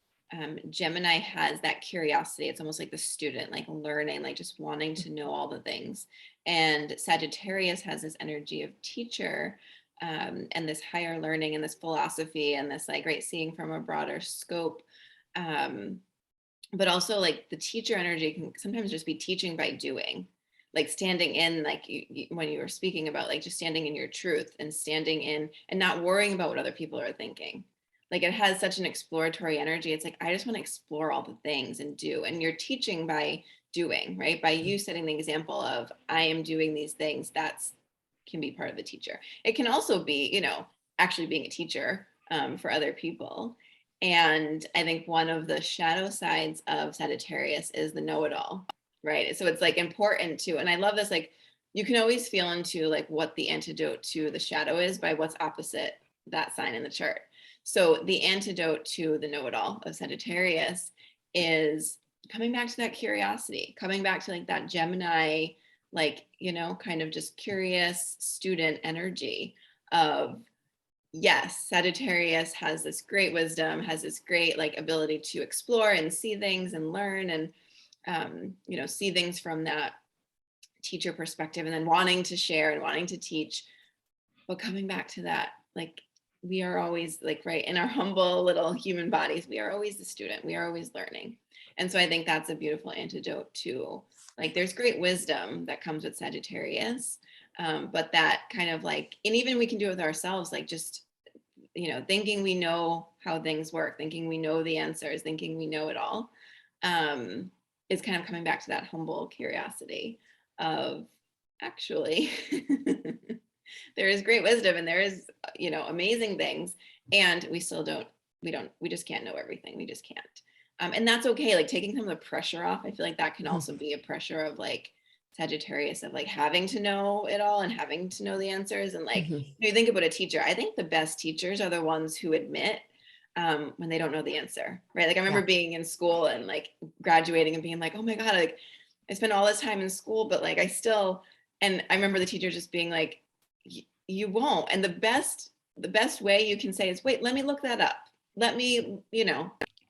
Gemini has that curiosity. It's almost like the student, like learning, like just wanting to know all the things. And Sagittarius has this energy of teacher, and this higher learning and this philosophy and this like great seeing from a broader scope. But also like the teacher energy can sometimes just be teaching by doing, like standing in, like when you were speaking about like just standing in your truth and standing in and not worrying about what other people are thinking. Like it has such an exploratory energy. It's like, I just want to explore all the things and do. And you're teaching by doing, right? By you setting the example of, I am doing these things, that's can be part of the teacher. It can also be, actually being a teacher for other people. And I think one of the shadow sides of Sagittarius is the know-it-all, right? So it's like important to, and I love this, like you can always feel into like what the antidote to the shadow is by what's opposite that sign in the chart. So the antidote to the know-it-all of Sagittarius is coming back to that curiosity, coming back to like that Gemini, like, kind of just curious student energy of, yes, Sagittarius has this great wisdom, has this great like ability to explore and see things and learn and, see things from that teacher perspective and then wanting to share and wanting to teach, but coming back to that, like, we are always like, right, in our humble little human bodies, we are always the student, we are always learning. And so I think that's a beautiful antidote to, like, there's great wisdom that comes with Sagittarius, but that kind of like, and even we can do it with ourselves, like just, thinking we know how things work, thinking we know the answers, thinking we know it all, is kind of coming back to that humble curiosity of actually, there is great wisdom and there is, amazing things, and we still we just can't know everything. We just can't. And that's okay. Like taking some of the pressure off. I feel like that can also be a pressure of like Sagittarius of like having to know it all and having to know the answers. And like, Mhm. you think about a teacher, I think the best teachers are the ones who admit when they don't know the answer, right? Like I remember Yeah. being in school and like graduating and being like, oh my God, like I spent all this time in school, but like I still, and I remember the teacher just being like, you won't. And the best way you can say is, wait, let me look that up. Let me,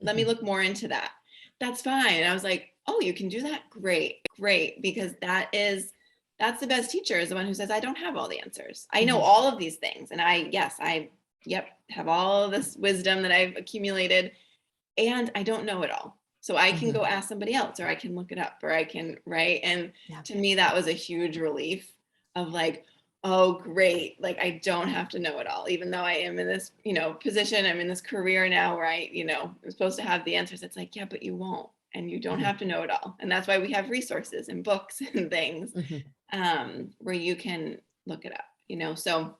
let me Mhm. look more into that. That's fine. And I was like, oh, you can do that? Great, great. Because that's the best teacher, is the one who says, I don't have all the answers. I know Mhm. all of these things. And yep, have all of this wisdom that I've accumulated, and I don't know it all. So I can go Mhm. ask somebody else, or I can look it up, or I can, right? And Yeah. to me, that was a huge relief of like, oh, great. Like I don't have to know it all, even though I am in this, position. I'm in this career now where I'm supposed to have the answers. It's like, yeah, but you won't, and you don't Mhm. have to know it all. And that's why we have resources and books and things Mhm. where you can look it up. So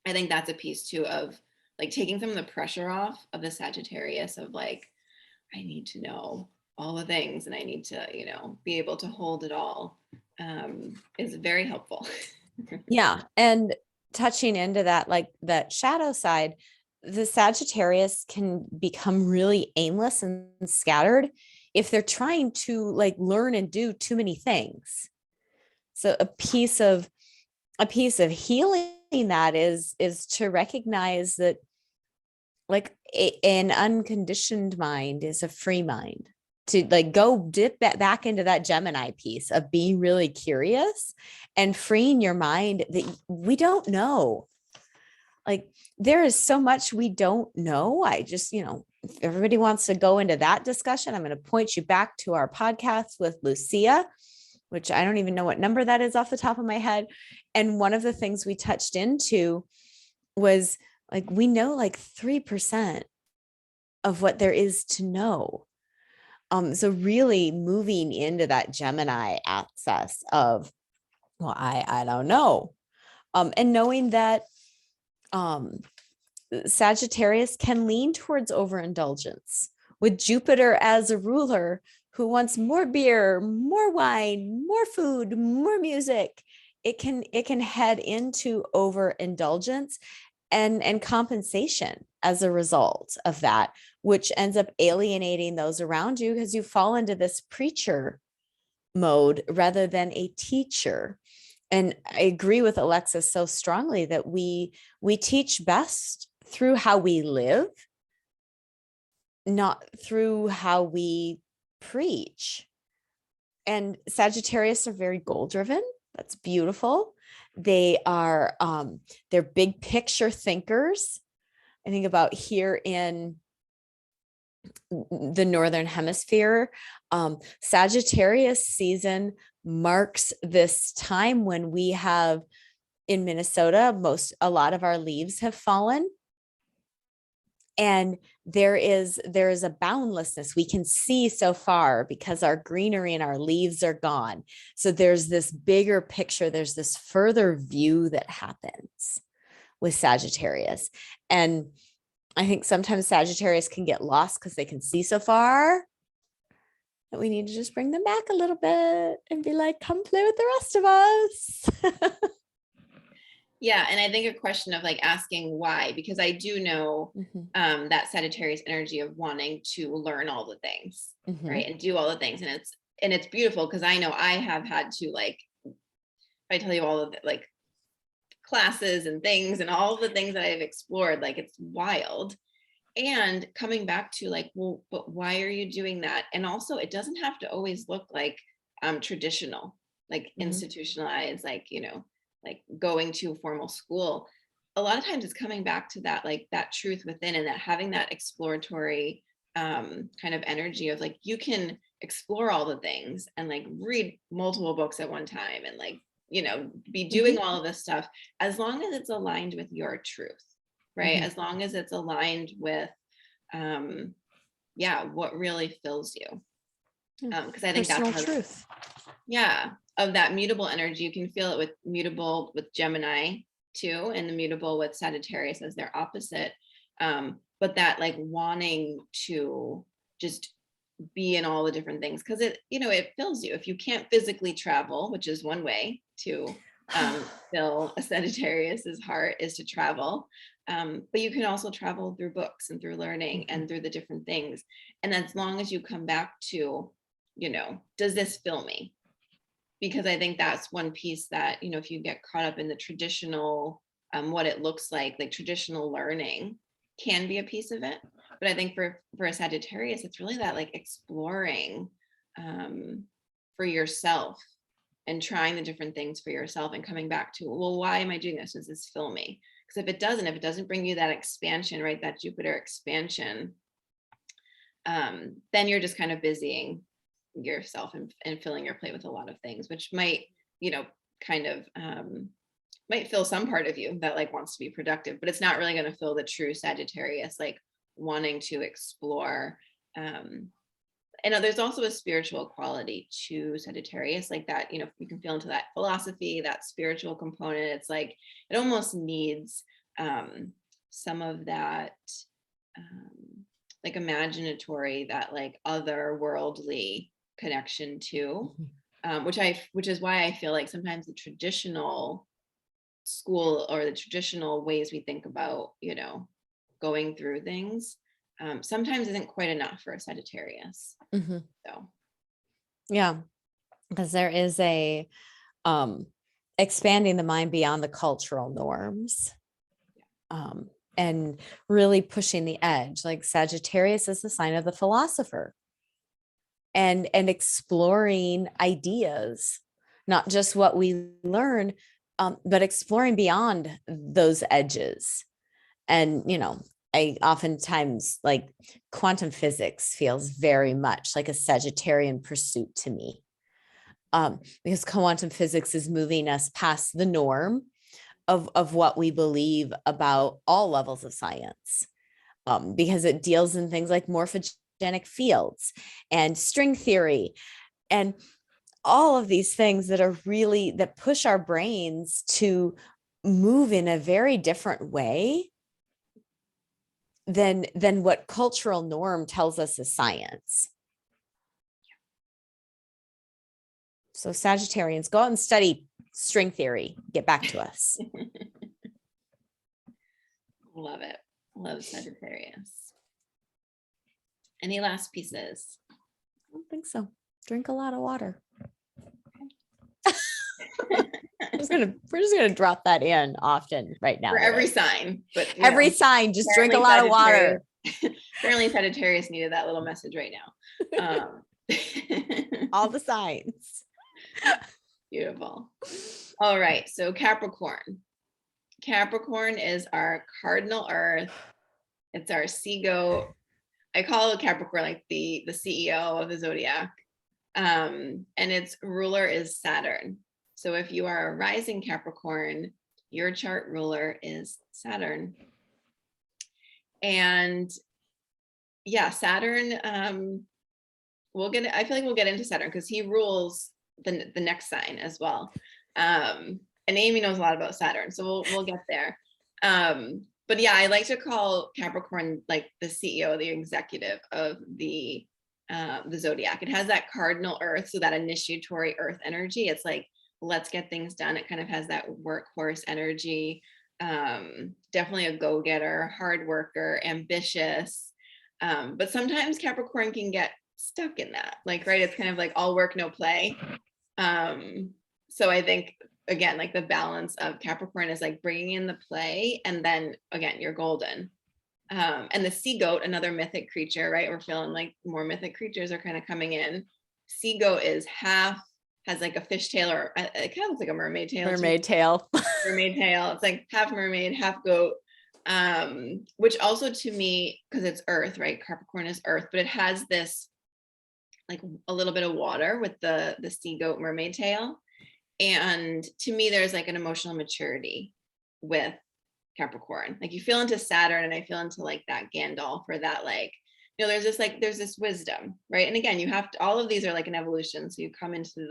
I think that's a piece too of like taking some of the pressure off of the Sagittarius of like, I need to know all the things and I need to, be able to hold it all, is very helpful. Yeah. And touching into that, like that shadow side, the Sagittarius can become really aimless and scattered if they're trying to like learn and do too many things. So a piece of healing that is to recognize that like an unconditioned mind is a free mind, to like go dip back into that Gemini piece of being really curious and freeing your mind that we don't know. Like there is so much we don't know. I just, if everybody wants to go into that discussion, I'm going to point you back to our podcast with Lucia, which I don't even know what number that is off the top of my head. And one of the things we touched into was like, we know like 3% of what there is to know. So really moving into that Gemini access of, well, I don't know. And knowing that um, Sagittarius can lean towards overindulgence with Jupiter as a ruler who wants more beer, more wine, more food, more music. It can head into overindulgence and compensation as a result of that, which ends up alienating those around you because you fall into this preacher mode rather than a teacher. And I agree with Alexis so strongly that we teach best through how we live, not through how we preach. And Sagittarius are very goal driven. That's beautiful. They're big picture thinkers. I think about here in the Northern Hemisphere, Sagittarius season marks this time when we have in Minnesota, a lot of our leaves have fallen. And there is a boundlessness we can see so far because our greenery and our leaves are gone. So there's this bigger picture, there's this further view that happens with Sagittarius. And I think sometimes Sagittarius can get lost because they can see so far that we need to just bring them back a little bit and be like, come play with the rest of us. Yeah. And I think a question of like asking why, because I do know Mhm. that Sagittarius energy of wanting to learn all the things, Mhm. right? And do all the things. And it's beautiful because I know I have had to like, if I tell you all of the, like classes and things and all the things that I've explored, like it's wild. And coming back to like, well, but why are you doing that? And also it doesn't have to always look like traditional, like Mhm. institutionalized, like, like going to a formal school. A lot of times it's coming back to that, like that truth within, and that having that exploratory kind of energy of like, you can explore all the things and like read multiple books at one time and like, be doing Mhm. all of this stuff as long as it's aligned with your truth, right? Mhm. As long as it's aligned with um what really fills you, Yeah. because I think that's Personal one of truth. of that mutable energy. You can feel it with mutable with Gemini too, and the mutable with Sagittarius as their opposite, but that like wanting to just be in all the different things, because it, you know, it fills you. If you can't physically travel, which is one way to fill a Sagittarius's heart, is to travel. But you can also travel through books and through learning and through the different things. And as long as you come back to, you know, does this fill me? Because I think that's one piece that, you know, if you get caught up in the traditional, what it looks like traditional learning can be a piece of it. But I think for a Sagittarius, it's really that like exploring for yourself and trying the different things for yourself and coming back to, well, why am I doing this? Does this fill me? Because if it doesn't bring you that expansion, right, that Jupiter expansion, then you're just kind of busying yourself and filling your plate with a lot of things, which might, you know, kind of might fill some part of you that like wants to be productive, but it's not really going to fill the true Sagittarius, like wanting to explore. And there's also a spiritual quality to Sagittarius, like that, you know, you can feel into that philosophy, that spiritual component. It's like, it almost needs some of that like imaginatory, that like otherworldly connection to, which is why I feel like sometimes the traditional school or the traditional ways we think about, you know, going through things sometimes isn't quite enough for a Sagittarius. So yeah, because there is a expanding the mind beyond the cultural norms, and really pushing the edge. Like Sagittarius is the sign of the philosopher, and exploring ideas, not just what we learn, but exploring beyond those edges. And, you know, I oftentimes like quantum physics feels very much like a Sagittarian pursuit to me, because quantum physics is moving us past the norm of what we believe about all levels of science, because it deals in things like morphogenic fields and string theory and all of these things that are really, that push our brains to move in a very different way than what cultural norm tells us is science. So Sagittarians, go out and study string theory. Get back to us. love it. Love Sagittarius. Any last pieces? I don't think so. Drink a lot of water. We're just gonna drop that in often right now. For every sign, but every sign, just drink a lot of water. Apparently Sagittarius needed that little message right now. All the signs. Beautiful. All right, so Capricorn. Capricorn is our cardinal earth. It's our sea goat. I call Capricorn like the CEO of the Zodiac. And its ruler is Saturn. So if you are a rising Capricorn, your chart ruler is Saturn. And yeah, Saturn, I feel like we'll get into Saturn because he rules the next sign as well. And Amiee knows a lot about Saturn, so we'll get there. But yeah, I like to call Capricorn like the CEO, the executive of the Zodiac. It has that cardinal earth, so that initiatory earth energy. It's like, let's get things done. It kind of has that workhorse energy. Definitely a go-getter, hard worker, ambitious. But sometimes Capricorn can get stuck in that, like, right? It's kind of like all work, no play. So I think, again, like the balance of Capricorn is like bringing in the play, and then again, you're golden. And the sea goat, another mythic creature, right? We're feeling like more mythic creatures are kind of coming in. Sea goat is has like a fish tail, or it kind of looks like a mermaid tail. Mermaid tail. Mermaid tail. It's like half mermaid, half goat. Which also to me, because it's earth, right? Capricorn is earth, but it has this like a little bit of water with the sea goat mermaid tail. And to me, there's like an emotional maturity with Capricorn. Like you feel into Saturn, and I feel into like that Gandalf, or that like, you know, there's this wisdom, right? And again, you have to, all of these are like an evolution. So you come into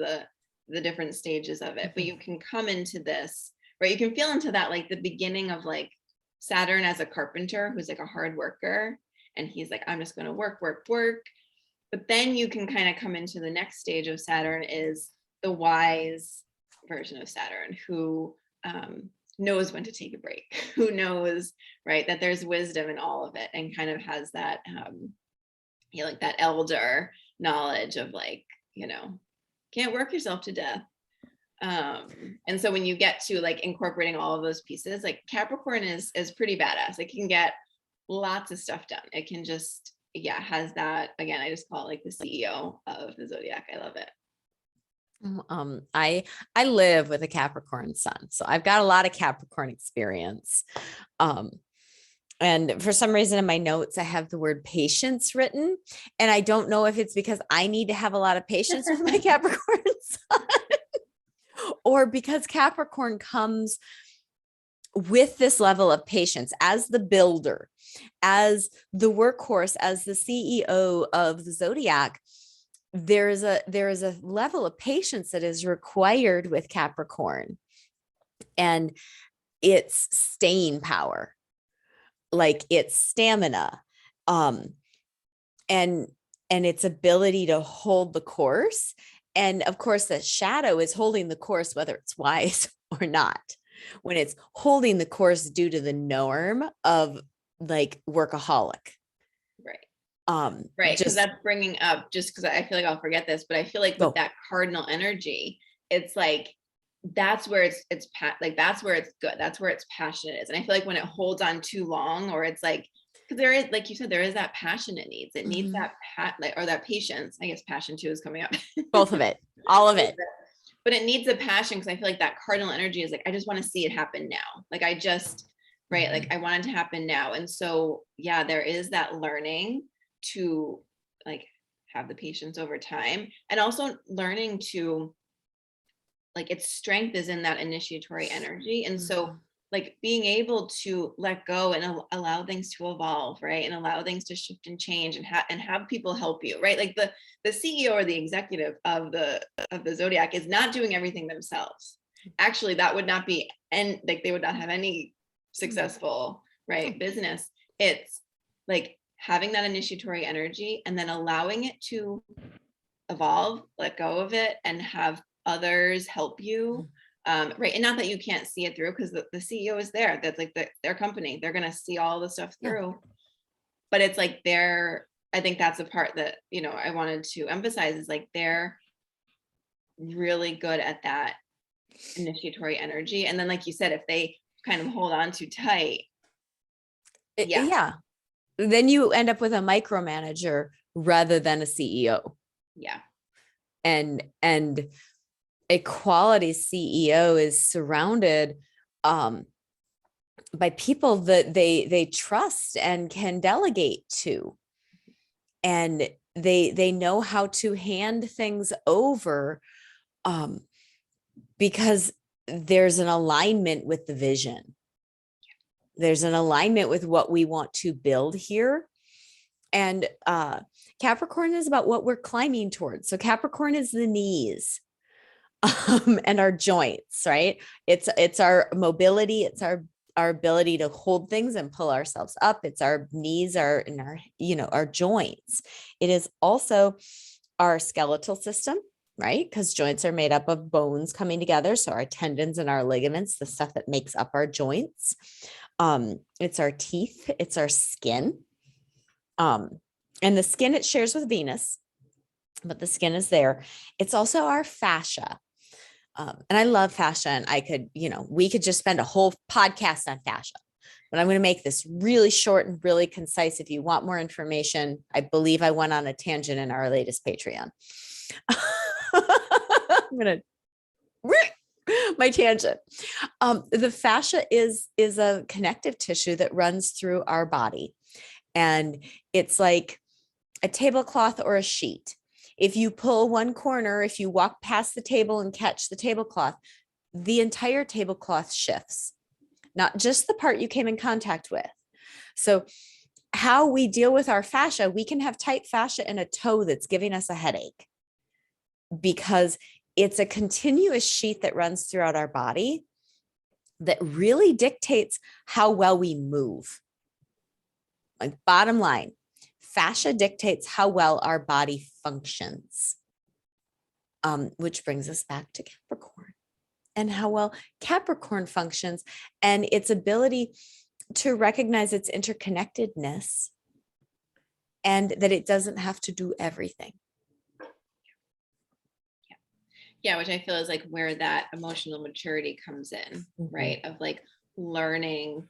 the different stages of it, but you can come into this, right? You can feel into that, like the beginning of like Saturn as a carpenter who's like a hard worker. And he's like, I'm just going to work. But then you can kind of come into the next stage of Saturn, is the wise version of Saturn, who knows when to take a break, who knows, right, that there's wisdom in all of it, and kind of has that, like that elder knowledge of like, can't work yourself to death. And so when you get to like incorporating all of those pieces, like Capricorn is pretty badass. It can get lots of stuff done. It can just, has that, again, I just call it like the CEO of the Zodiac. I love it. I live with a Capricorn sun, so I've got a lot of Capricorn experience. And for some reason in my notes, I have the word patience written, and I don't know if it's because I need to have a lot of patience with my Capricorn sun, or because Capricorn comes with this level of patience as the builder, as the workhorse, as the CEO of the Zodiac. There is a level of patience that is required with Capricorn, and it's staying power, like it's stamina, and its ability to hold the course. And of course, the shadow is holding the course, whether it's wise or not. When it's holding the course due to the norm of like workaholic. Right. Right. Because that's bringing up, just because I feel like I'll forget this, but I feel like with that cardinal energy, it's like, that's where it's that's where it's good. That's where its passionate is. And I feel like when it holds on too long, or it's like, because there is, like you said, there is that passion it needs. It needs that or that patience. I guess passion too is coming up. Both of it, all of it. But it needs a passion, because I feel like that cardinal energy is like, I just want to see it happen now. Like I just, right, like I want it to happen now. And so, yeah, there is that learning to like have the patience over time, and also learning to, like, its strength is in that initiatory energy. And so like being able to let go and allow things to evolve, right, and allow things to shift and change, and have people help you, right, like the CEO or the executive of the Zodiac is not doing everything themselves. Actually, that would not be, and like they would not have any successful, right, business. It's like having that initiatory energy and then allowing it to evolve, let go of it, and have others help you, right, and not that you can't see it through, because the CEO is there, that's like their company, they're going to see all the stuff through. But it's like I think that's the part that I wanted to emphasize, is like they're really good at that initiatory energy. And then, like you said, if they kind of hold on too tight, then you end up with a micromanager rather than a CEO. And a quality CEO is surrounded by people that they trust and can delegate to, and they know how to hand things over, because there's an alignment with the vision. There's an alignment with what we want to build here. And Capricorn is about what we're climbing towards. So Capricorn is the knees, and our joints, right? It's our mobility. It's our ability to hold things and pull ourselves up. It's our knees, our joints. It is also our skeletal system, right? Because joints are made up of bones coming together. So our tendons and our ligaments, the stuff that makes up our joints. It's our teeth. It's our skin. And the skin it shares with Venus, but the skin is there. It's also our fascia. And I love fascia, and we could just spend a whole podcast on fascia, but I'm going to make this really short and really concise. If you want more information, I believe I went on a tangent in our latest Patreon. I'm going to my tangent. The fascia is a connective tissue that runs through our body, and it's like a tablecloth or a sheet. If you pull one corner, if you walk past the table and catch the tablecloth, the entire tablecloth shifts, not just the part you came in contact with. So how we deal with our fascia, we can have tight fascia in a toe that's giving us a headache, because it's a continuous sheet that runs throughout our body that really dictates how well we move. Like, bottom line, Fascia dictates how well our body functions, which brings us back to Capricorn and how well Capricorn functions and its ability to recognize its interconnectedness and that it doesn't have to do everything. Yeah, which I feel is like where that emotional maturity comes in, right? Of like learning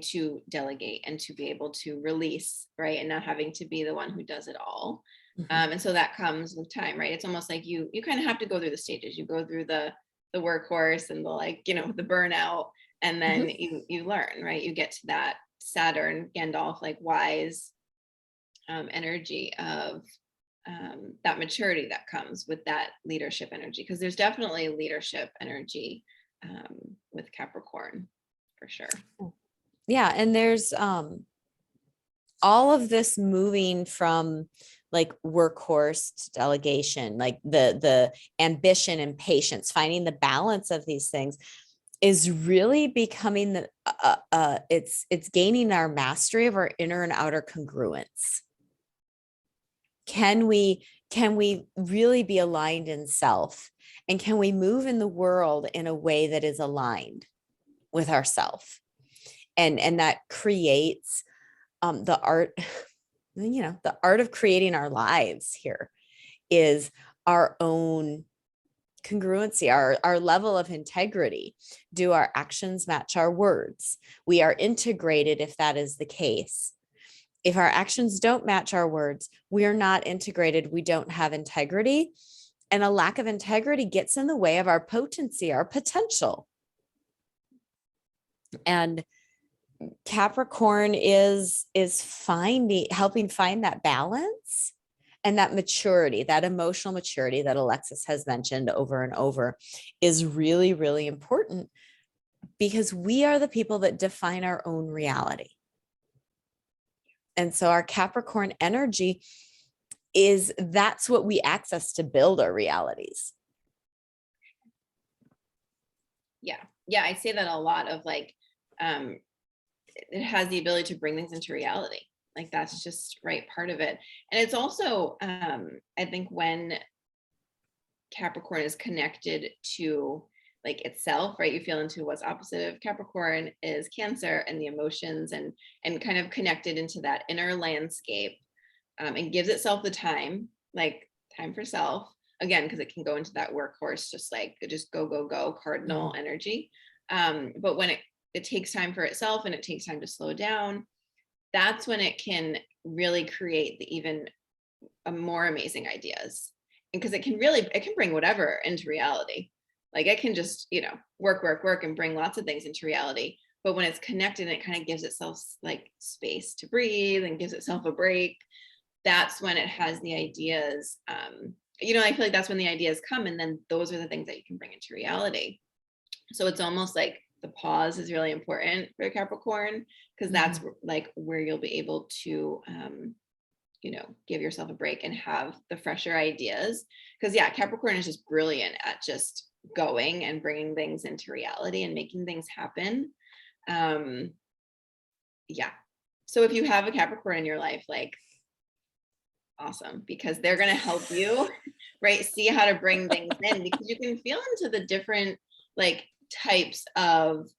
to delegate and to be able to release, right? And not having to be the one who does it all. And so that comes with time, right? It's almost like you kind of have to go through the stages. You go through the workhorse and the like, the burnout, and then you learn, right? You get to that Saturn, Gandalf, like wise energy of that maturity that comes with that leadership energy. Because there's definitely leadership energy with Capricorn, for sure. Yeah, and there's all of this moving from like workhorse to delegation, like the ambition and patience, finding the balance of these things is really becoming it's gaining our mastery of our inner and outer congruence. Can we really be aligned in self, and can we move in the world in a way that is aligned with ourself? And that creates the art, the art of creating our lives here is our own congruency, our level of integrity. Do our actions match our words? We are integrated if that is the case. If our actions don't match our words, we are not integrated. We don't have integrity. And a lack of integrity gets in the way of our potency, our potential. And Capricorn is helping find that balance and that maturity, that emotional maturity that Alexis has mentioned over and over is really, really important, because we are the people that define our own reality. And so our Capricorn energy that's what we access to build our realities. Yeah. I say that a lot of like, it has the ability to bring things into reality. Like that's just part of it. And it's also, I think when Capricorn is connected to like itself, right? You feel into what's opposite of Capricorn is Cancer, and the emotions and kind of connected into that inner landscape, and gives itself the time, like time for self again, because it can go into that workhorse, just go cardinal energy. But when it takes time for itself and it takes time to slow down, that's when it can really create the even more amazing ideas. And because it can bring whatever into reality. Like it can just, work and bring lots of things into reality. But when it's connected, it kind of gives itself like space to breathe and gives itself a break. That's when it has the ideas. I feel like that's when the ideas come, and then those are the things that you can bring into reality. So it's almost like the pause is really important for Capricorn, because that's like where you'll be able to, give yourself a break and have the fresher ideas. Because Capricorn is just brilliant at just going and bringing things into reality and making things happen. So if you have a Capricorn in your life, like awesome, because they're going to help you, right? See how to bring things in, because you can feel into the different like types of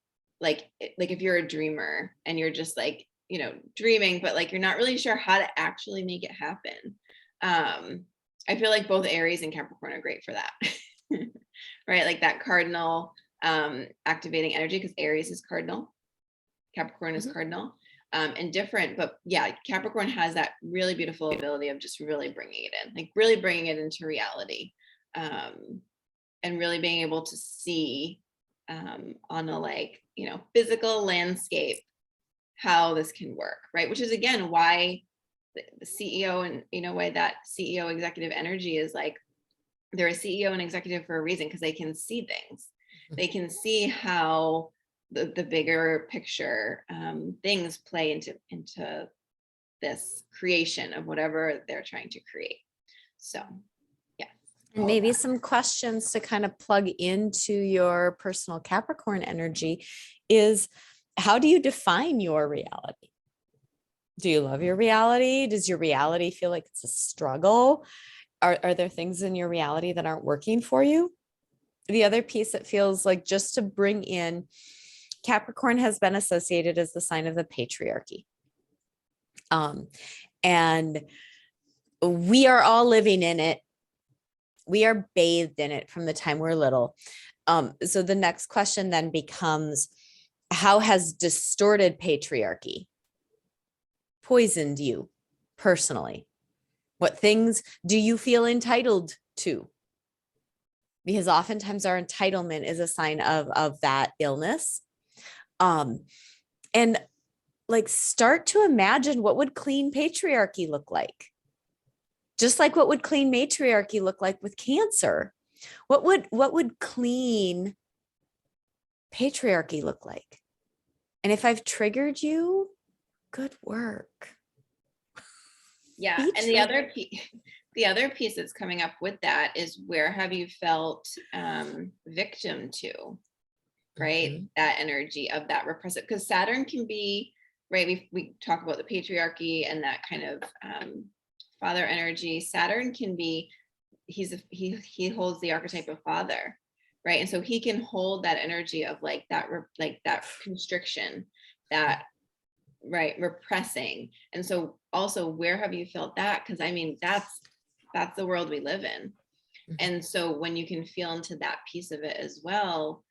like if you're a dreamer and you're just like, dreaming, but like you're not really sure how to actually make it happen. I feel like both Aries and Capricorn are great for that. Right? Like that cardinal activating energy, because Aries is cardinal, Capricorn is cardinal, and different. But Capricorn has that really beautiful ability of just really bringing it in, like really bringing it into reality, and really being able to see on a physical landscape how this can work, right? Which is again why the CEO and why that CEO executive energy is like, they're a CEO and executive for a reason, because they can see things. They can see how the bigger picture things play into this creation of whatever they're trying to create. So maybe some questions to kind of plug into your personal Capricorn energy is, how do you define your reality? Do you love your reality? Does your reality feel like it's a struggle? Are there things in your reality that aren't working for you? The other piece that feels like, just to bring in, Capricorn has been associated as the sign of the patriarchy. And we are all living in it. We are bathed in it from the time we're little. So the next question then becomes, how has distorted patriarchy poisoned you personally? What things do you feel entitled to? Because oftentimes our entitlement is a sign of that illness. And like, start to imagine, what would clean patriarchy look like? Just like what would clean matriarchy look like with Cancer? What would clean patriarchy look like? And if I've triggered you, good work. Yeah. And the other piece that's coming up with that is, where have you felt victim to, right? Mm-hmm. That energy of that repressive, because Saturn can be, right? We talk about the patriarchy and that kind of father energy. Saturn can be, he holds the archetype of father, right? And so he can hold that energy of like that constriction, that, right, repressing. And so also, where have you felt that? Because I mean, that's the world we live in. Mm-hmm. And so when you can feel into that piece of it as well,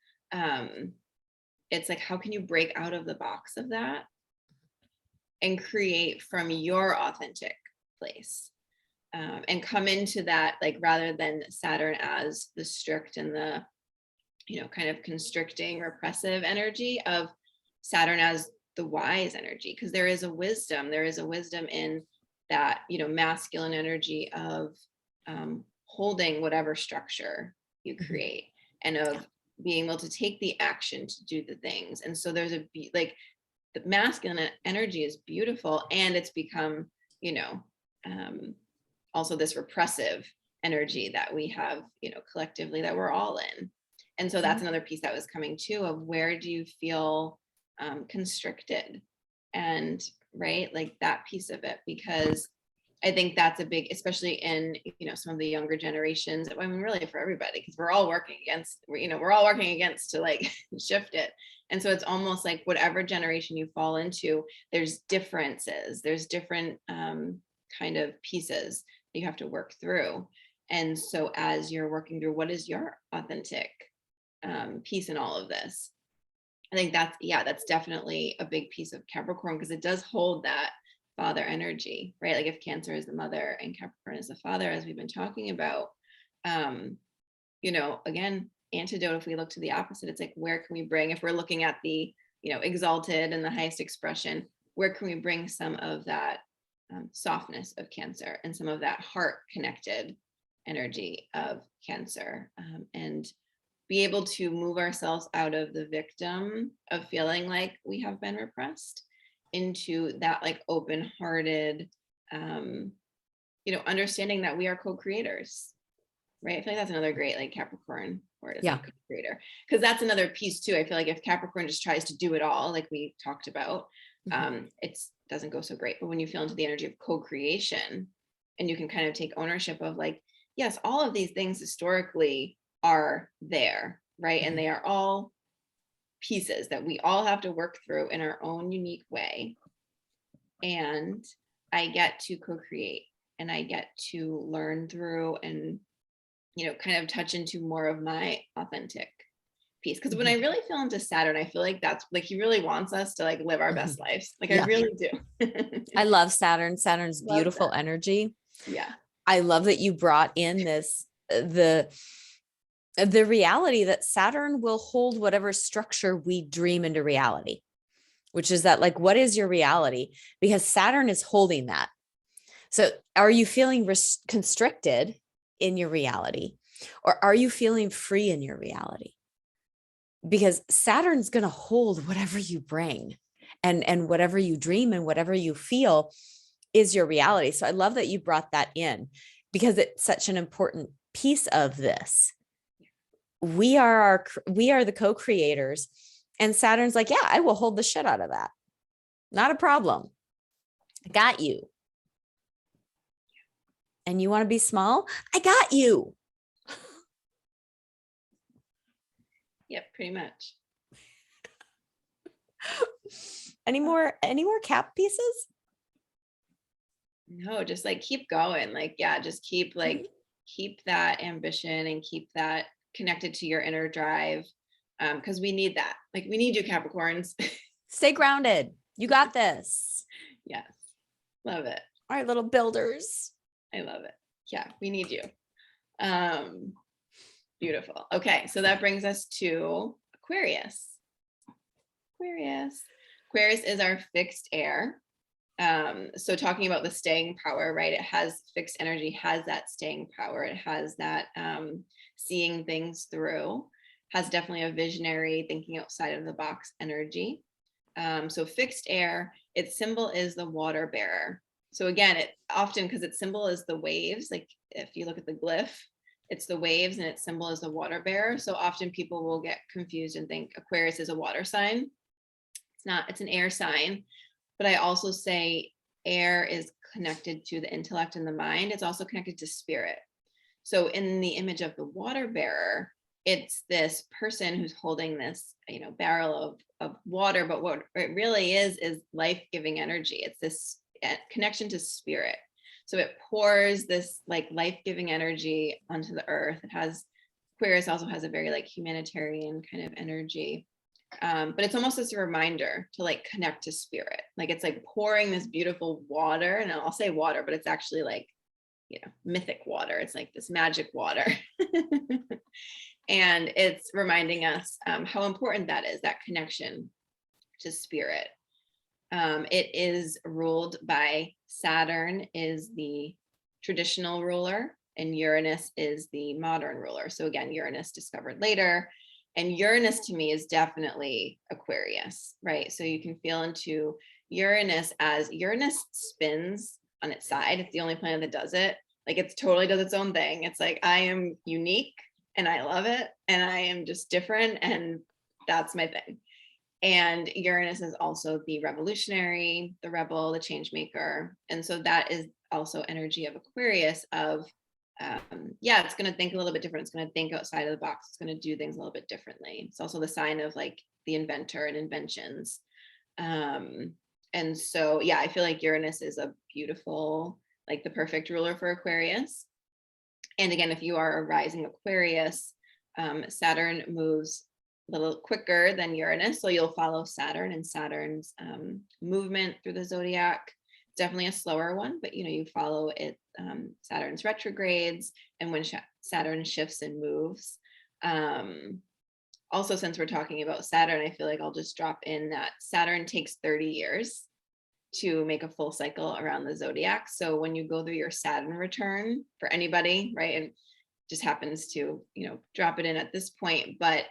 it's like, how can you break out of the box of that and create from your authentic place, and come into that, like, rather than Saturn as the strict and the, you know, kind of constricting, repressive energy, of Saturn as the wise energy. Because there is a wisdom in that, you know, masculine energy of holding whatever structure you create, and of being able to take the action to do the things. And so there's like, the masculine energy is beautiful, and it's become, you know, also this repressive energy that we have, you know, collectively, that we're all in. And so that's another piece that was coming too, of where do you feel constricted, and, right, like that piece of it. Because I think that's a big, especially in, you know, some of the younger generations, I mean, really for everybody, because we're all working against to like shift it. And so it's almost like, whatever generation you fall into, there's differences, there's different kind of pieces that you have to work through. And so as you're working through, what is your authentic piece in all of this? I think that's definitely a big piece of Capricorn, because it does hold that father energy, right? Like, if Cancer is the mother and Capricorn is the father, as we've been talking about, you know, again, antidote, if we look to the opposite, it's like, where can we bring, if we're looking at the, you know, exalted and the highest expression, where can we bring some of that softness of Cancer, and some of that heart connected energy of Cancer, and be able to move ourselves out of the victim of feeling like we have been repressed, into that like open-hearted, you know, understanding that we are co-creators, right? I feel like that's another great like Capricorn word, is like co-creator, because that's another piece too. I feel like if Capricorn just tries to do it all, like we talked about, it doesn't go so great. But when you feel into the energy of co-creation, and you can kind of take ownership of like, yes, all of these things historically are there, right? And they are all pieces that we all have to work through in our own unique way. And I get to co-create, and I get to learn through, and, you know, kind of touch into more of my authentic piece. Because when I really feel into Saturn, I feel like that's like, he really wants us to like live our best lives. Like, I really do. I love Saturn. Saturn's beautiful energy. Yeah. I love that you brought in this, the reality that Saturn will hold whatever structure we dream into reality, which is that, like, what is your reality? Because Saturn is holding that. So are you feeling constricted in your reality, or are you feeling free in your reality? Because Saturn's going to hold whatever you bring, and whatever you dream and whatever you feel is your reality. So I love that you brought that in, because it's such an important piece of this. We are the co-creators, and Saturn's like, yeah, I will hold the shit out of that. Not a problem. I got you. And you want to be small? I got you. Yep, pretty much. Any more cap pieces? No, just like keep going. Like, yeah, just keep keep that ambition and keep that connected to your inner drive. Because we need that. Like, we need you, Capricorns. Stay grounded. You got this. Yes. Love it. All right, little builders. I love it. Yeah, we need you. Beautiful. Okay, so that brings us to Aquarius. Aquarius is our fixed air. So talking about the staying power, right? It has fixed energy, has that staying power. It has that seeing things through, has definitely a visionary, thinking outside of the box energy. So fixed air, its symbol is the water bearer. So again, it often, because its symbol is the waves, like if you look at the glyph, it's the waves and its symbol is the water bearer. So often people will get confused and think Aquarius is a water sign. It's not, it's an air sign. But I also say air is connected to the intellect and the mind. It's also connected to spirit. So in the image of the water bearer, it's this person who's holding this, barrel of water, but what it really is life-giving energy. It's this connection to spirit. So it pours this like life-giving energy onto the earth. Aquarius also has a very like humanitarian kind of energy. But it's almost as a reminder to like connect to spirit. Like it's like pouring this beautiful water, and I'll say water, but it's actually like, mythic water. It's like this magic water. And it's reminding us how important that is, that connection to spirit. It is ruled by Saturn is the traditional ruler and Uranus is the modern ruler. So again, Uranus discovered later. And Uranus to me is definitely Aquarius, right? So you can feel into Uranus as Uranus spins on its side. It's the only planet that does it. Like it totally does its own thing. It's like, I am unique and I love it. And I am just different. And that's my thing. And Uranus is also the revolutionary, the rebel, the change maker. And so that is also energy of Aquarius of, it's going to think a little bit different. It's going to think outside of the box. It's going to do things a little bit differently. It's also the sign of like the inventor and inventions. And so, I feel like Uranus is a beautiful, like the perfect ruler for Aquarius. And again, if you are a rising Aquarius, Saturn moves a little quicker than Uranus. So you'll follow Saturn and Saturn's movement through the zodiac. Definitely a slower one, but you follow it, Saturn's retrogrades and when Saturn shifts and moves. Also, since we're talking about Saturn, I feel like I'll just drop in that Saturn takes 30 years to make a full cycle around the zodiac. So when you go through your Saturn return for anybody, right, it just happens to, drop it in at this point, but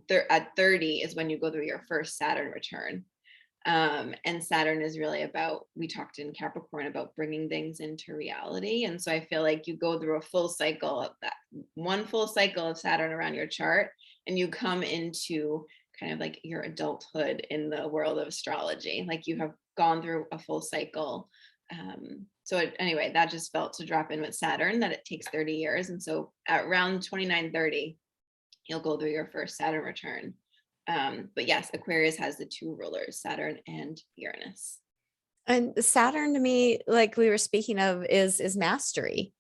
at 30 is when you go through your first Saturn return. And Saturn is really about, we talked in Capricorn about bringing things into reality. And so I feel like you go through a full cycle of that, one full cycle of Saturn around your chart, and you come into kind of like your adulthood in the world of astrology. Like you have gone through a full cycle. Anyway, that just felt to drop in with Saturn, that it takes 30 years. And so at around 29-30, you'll go through your first Saturn return. But yes, Aquarius has the two rulers, Saturn and Uranus. And Saturn to me, like we were speaking of, is mastery.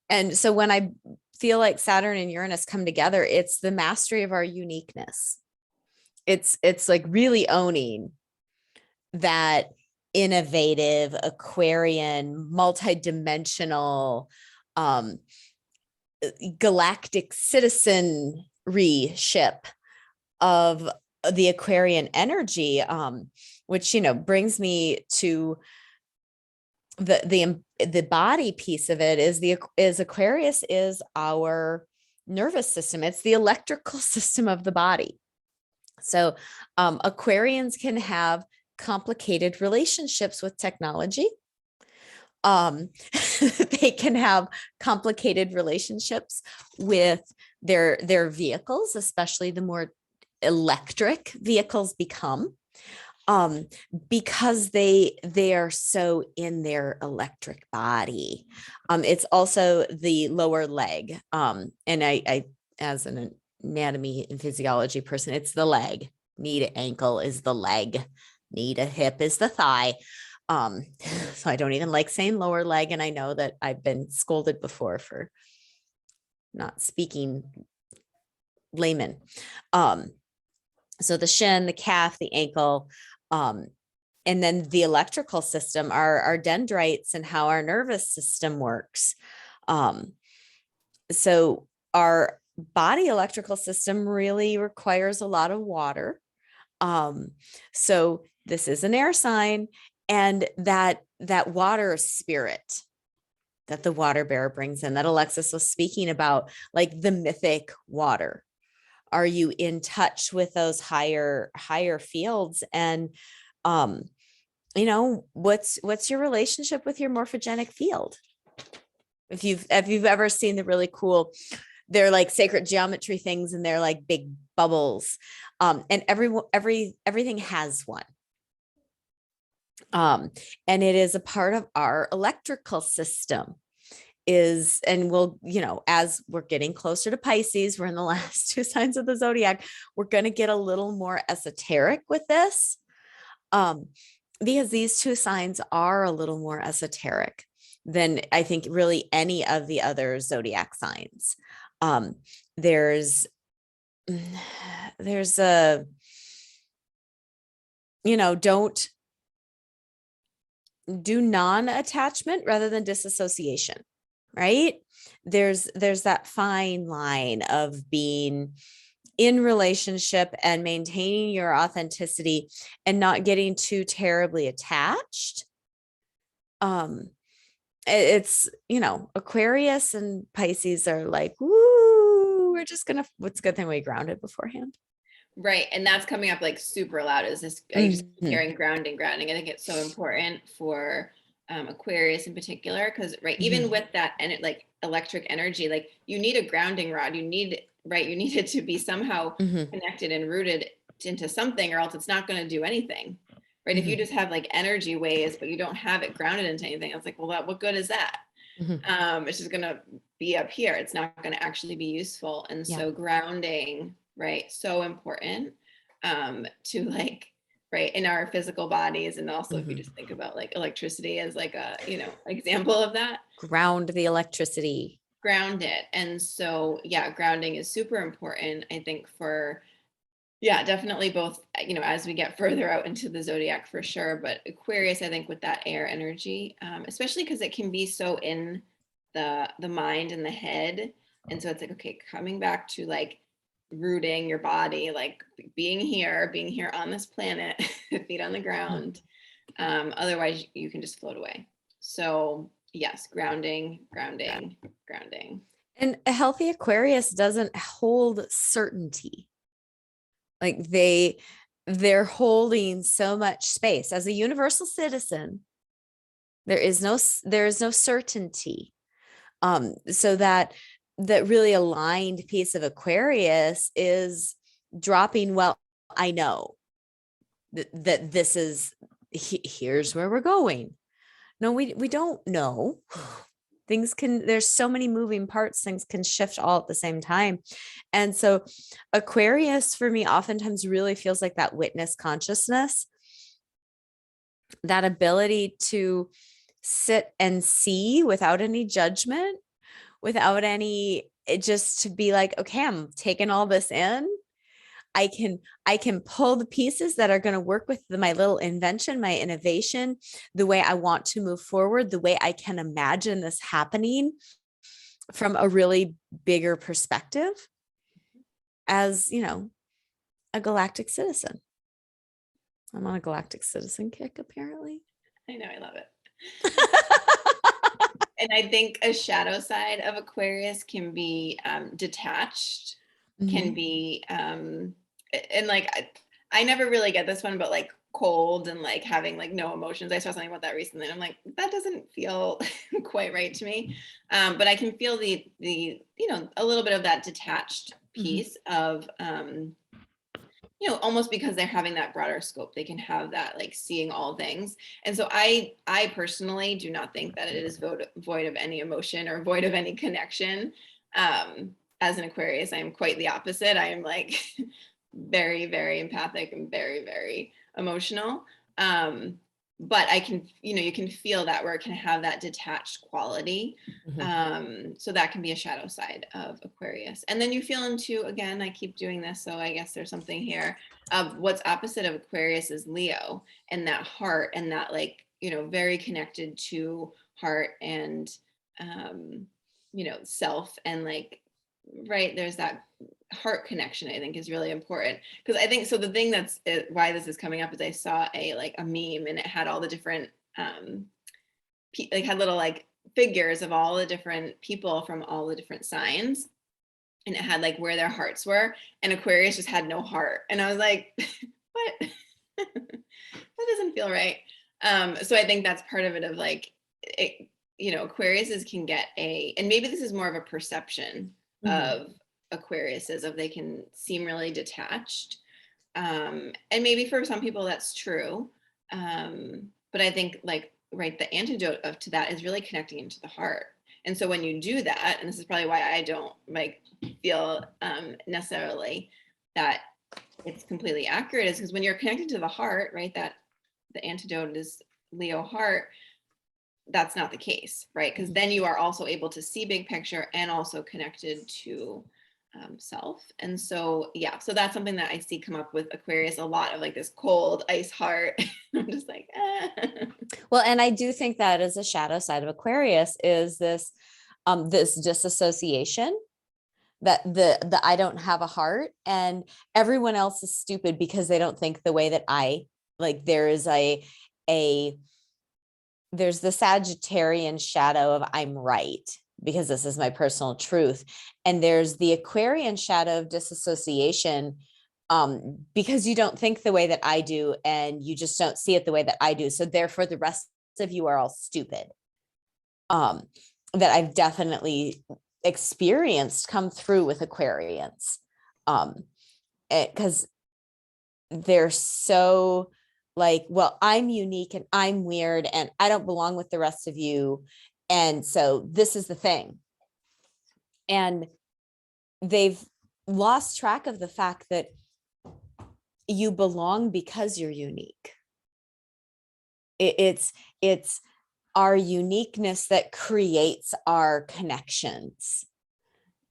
And so when I feel like Saturn and Uranus come together, it's the mastery of our uniqueness. It's like really owning that innovative Aquarian, multidimensional, galactic citizenry ship of the Aquarian energy, which, brings me to the body piece of it is Aquarius is our nervous system. It's the electrical system of the body. So Aquarians can have complicated relationships with technology. They can have complicated relationships with their vehicles, especially the more electric vehicles become. because they are so in their electric body. It's also the lower leg. And I as an anatomy and physiology person, it's the leg. Knee to ankle is the leg. Knee to hip is the thigh. So I don't even like saying lower leg. And I know that I've been scolded before for not speaking layman. So the shin, the calf, the ankle, and then the electrical system, our dendrites and how our nervous system works. So our body electrical system really requires a lot of water. So this is an air sign, and that water spirit that the water bearer brings in, that Alexis was speaking about, like the mythic water. Are you in touch with those higher fields? And what's your relationship with your morphogenic field? If you've ever seen the really cool, they're like sacred geometry things, and they're like big bubbles. And everything has one. And it is a part of our electrical system. And we'll, as we're getting closer to Pisces, we're in the last 2 signs of the zodiac, we're going to get a little more esoteric with this, because these 2 signs are a little more esoteric than I think really any of the other zodiac signs. There's a, don't do non-attachment rather than disassociation, right? There's that fine line of being in relationship and maintaining your authenticity and not getting too terribly attached. It's, Aquarius and Pisces are like, woo, we're just gonna, what's a good thing we grounded beforehand. Right. And that's coming up like super loud. Is this, I just keep Mhm. hearing grounding. I think it's so important for Aquarius in particular, because even Mhm. with that and like electric energy, like you need a grounding rod. You need it to be somehow Mhm. connected and rooted into something, or else it's not going to do anything. Right. If you Mhm. just have like energy waves, but you don't have it grounded into anything, it's like, well, what good is that? Mhm. It's just going to be up here. It's not going to actually be useful. And Yeah. so grounding, right, so important to like, right, in our physical bodies. And also if you Mhm. just think about like electricity as like a, example of that, Ground the electricity. ground it. And so, yeah, grounding is super important, I think, for, yeah, definitely both, as we get further out into the zodiac for sure. But Aquarius, I think with that air energy, especially because it can be so in the mind and the head. And so it's like, okay, coming back to like rooting your body, like being here on this planet, feet on the ground. Otherwise you can just float away. So yes, grounding, grounding, grounding. And a healthy Aquarius doesn't hold certainty. Like they're holding so much space as a universal citizen. There is no certainty. So that really aligned piece of Aquarius is dropping. Well, I know that this is, here's where we're going. No, we don't know. There's so many moving parts, things can shift all at the same time. And so Aquarius for me oftentimes really feels like that witness consciousness, that ability to sit and see without any judgment, without any, just to be like, okay, I'm taking all this in. I can pull the pieces that are going to work with my little invention, my innovation, the way I want to move forward, the way I can imagine this happening from a really bigger perspective as, a galactic citizen. I'm on a galactic citizen kick, apparently. I know, I love it. And I think a shadow side of Aquarius can be detached, can be, and like, I never really get this one, but like cold and like having like no emotions. I saw something about that recently, and I'm like, that doesn't feel quite right to me. But I can feel the a little bit of that detached piece of, almost because they're having that broader scope, they can have that like seeing all things. And so I personally do not think that it is void of any emotion or void of any connection. As an Aquarius, I am quite the opposite. I am like very, very empathic and very, very emotional. But I can, you can feel that where it can have that detached quality. So that can be a shadow side of Aquarius. And then you feel into, again, I keep doing this, so I guess there's something here. What's opposite of Aquarius is Leo, and that heart, and that like, very connected to heart and, self, and like, right, there's that heart connection, I think, is really important. Because I think, so the thing that's why this is coming up is I saw a meme, and it had all the different had little like figures of all the different people from all the different signs, and it had like where their hearts were, and Aquarius just had no heart, and I was like, what? That doesn't feel right. So I think that's part of it, of like it, Aquariuses can get and maybe this is more of a perception of Aquariuses, of they can seem really detached, and maybe for some people that's true, but I think like, right, the antidote to that is really connecting into the heart. And so when you do that, and this is probably why I don't like feel necessarily that it's completely accurate, is because when you're connected to the heart, right, that the antidote is Leo heart, that's not the case, right? Because then you are also able to see big picture and also connected to self. And so, yeah, so that's something that I see come up with Aquarius a lot, of like this cold ice heart. I'm just like, Well, and I do think that is a shadow side of Aquarius, is this this disassociation, that the I don't have a heart, and everyone else is stupid because they don't think the way that I like. There is there's the Sagittarian shadow of I'm right, because this is my personal truth. And there's the Aquarian shadow of disassociation, because you don't think the way that I do, and you just don't see it the way that I do. So therefore the rest of you are all stupid. That I've definitely experienced come through with Aquarians. Because they're so like, well, I'm unique and I'm weird and I don't belong with the rest of you. And so this is the thing. And they've lost track of the fact that you belong because you're unique. It's our uniqueness that creates our connections.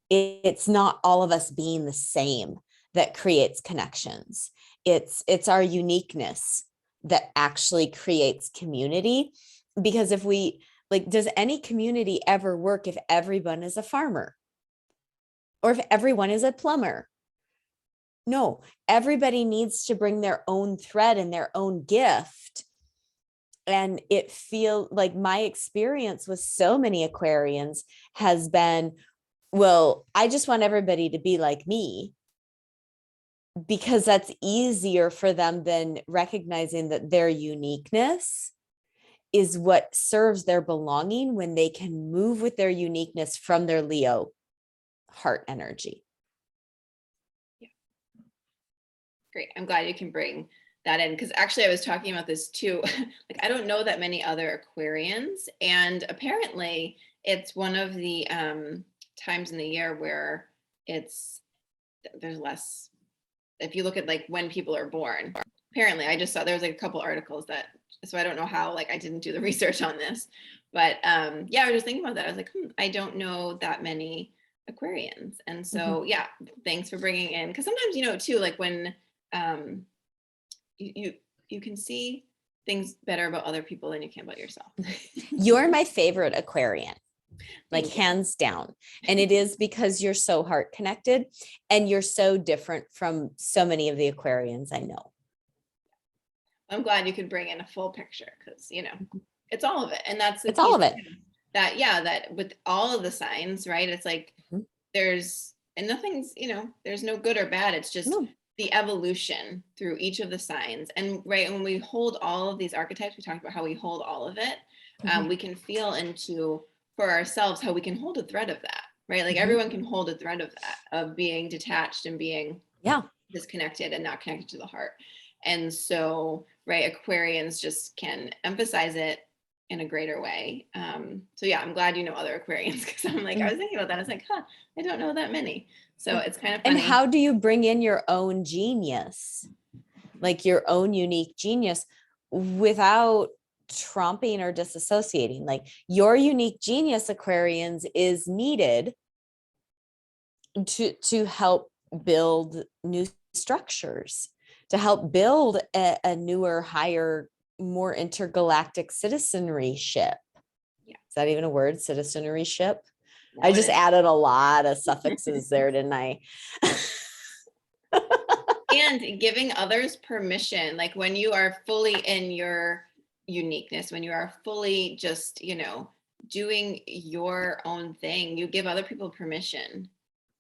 It's not all of us being the same that creates connections. It's our uniqueness that actually creates community. Because if we like, does any community ever work if everyone is a farmer? Or if everyone is a plumber? No, everybody needs to bring their own thread and their own gift. And it feel like my experience with so many Aquarians has been, well, I just want everybody to be like me, because that's easier for them than recognizing that their uniqueness is what serves their belonging, when they can move with their uniqueness from their Leo heart energy. Yeah. Great. I'm glad you can bring that in, because actually I was talking about this too. Like, I don't know that many other Aquarians, and apparently it's one of the times in the year where there's less, if you look at like when people are born. Apparently, I just saw there was like a couple articles that, so I don't know how, like I didn't do the research on this, but yeah, I was just thinking about that. I was like, I don't know that many Aquarians. And so yeah, thanks for bringing in, because sometimes, too, like when you can see things better about other people than you can about yourself. You're my favorite Aquarian, like hands down. And it is because you're so heart connected, and you're so different from so many of the Aquarians I know. I'm glad you could bring in a full picture, because it's all of it. And that's it's all of it. That, yeah, that with all of the signs, right? It's like there's there's no good or bad. It's just the evolution through each of the signs. And right, when we hold all of these archetypes, we talked about how we hold all of it. We can feel into, for ourselves, how we can hold a thread of that, right? Like everyone can hold a thread of that, of being detached and being disconnected and not connected to the heart. And so, right, Aquarians just can emphasize it in a greater way. So yeah, I'm glad you know other Aquarians, because I'm like, I was thinking about that. I was like, I don't know that many. So it's kind of funny. And how do you bring in your own genius, like your own unique genius, without trumping or disassociating? Like your unique genius, Aquarians, is needed to help build new structures, to help build a newer, higher, more intergalactic citizenry ship. Yeah. Is that even a word? Citizenry ship? Now I it just is. added a lot of suffixes there, didn't I? And giving others permission, like when you are fully in your uniqueness, when you are fully just, doing your own thing, you give other people permission.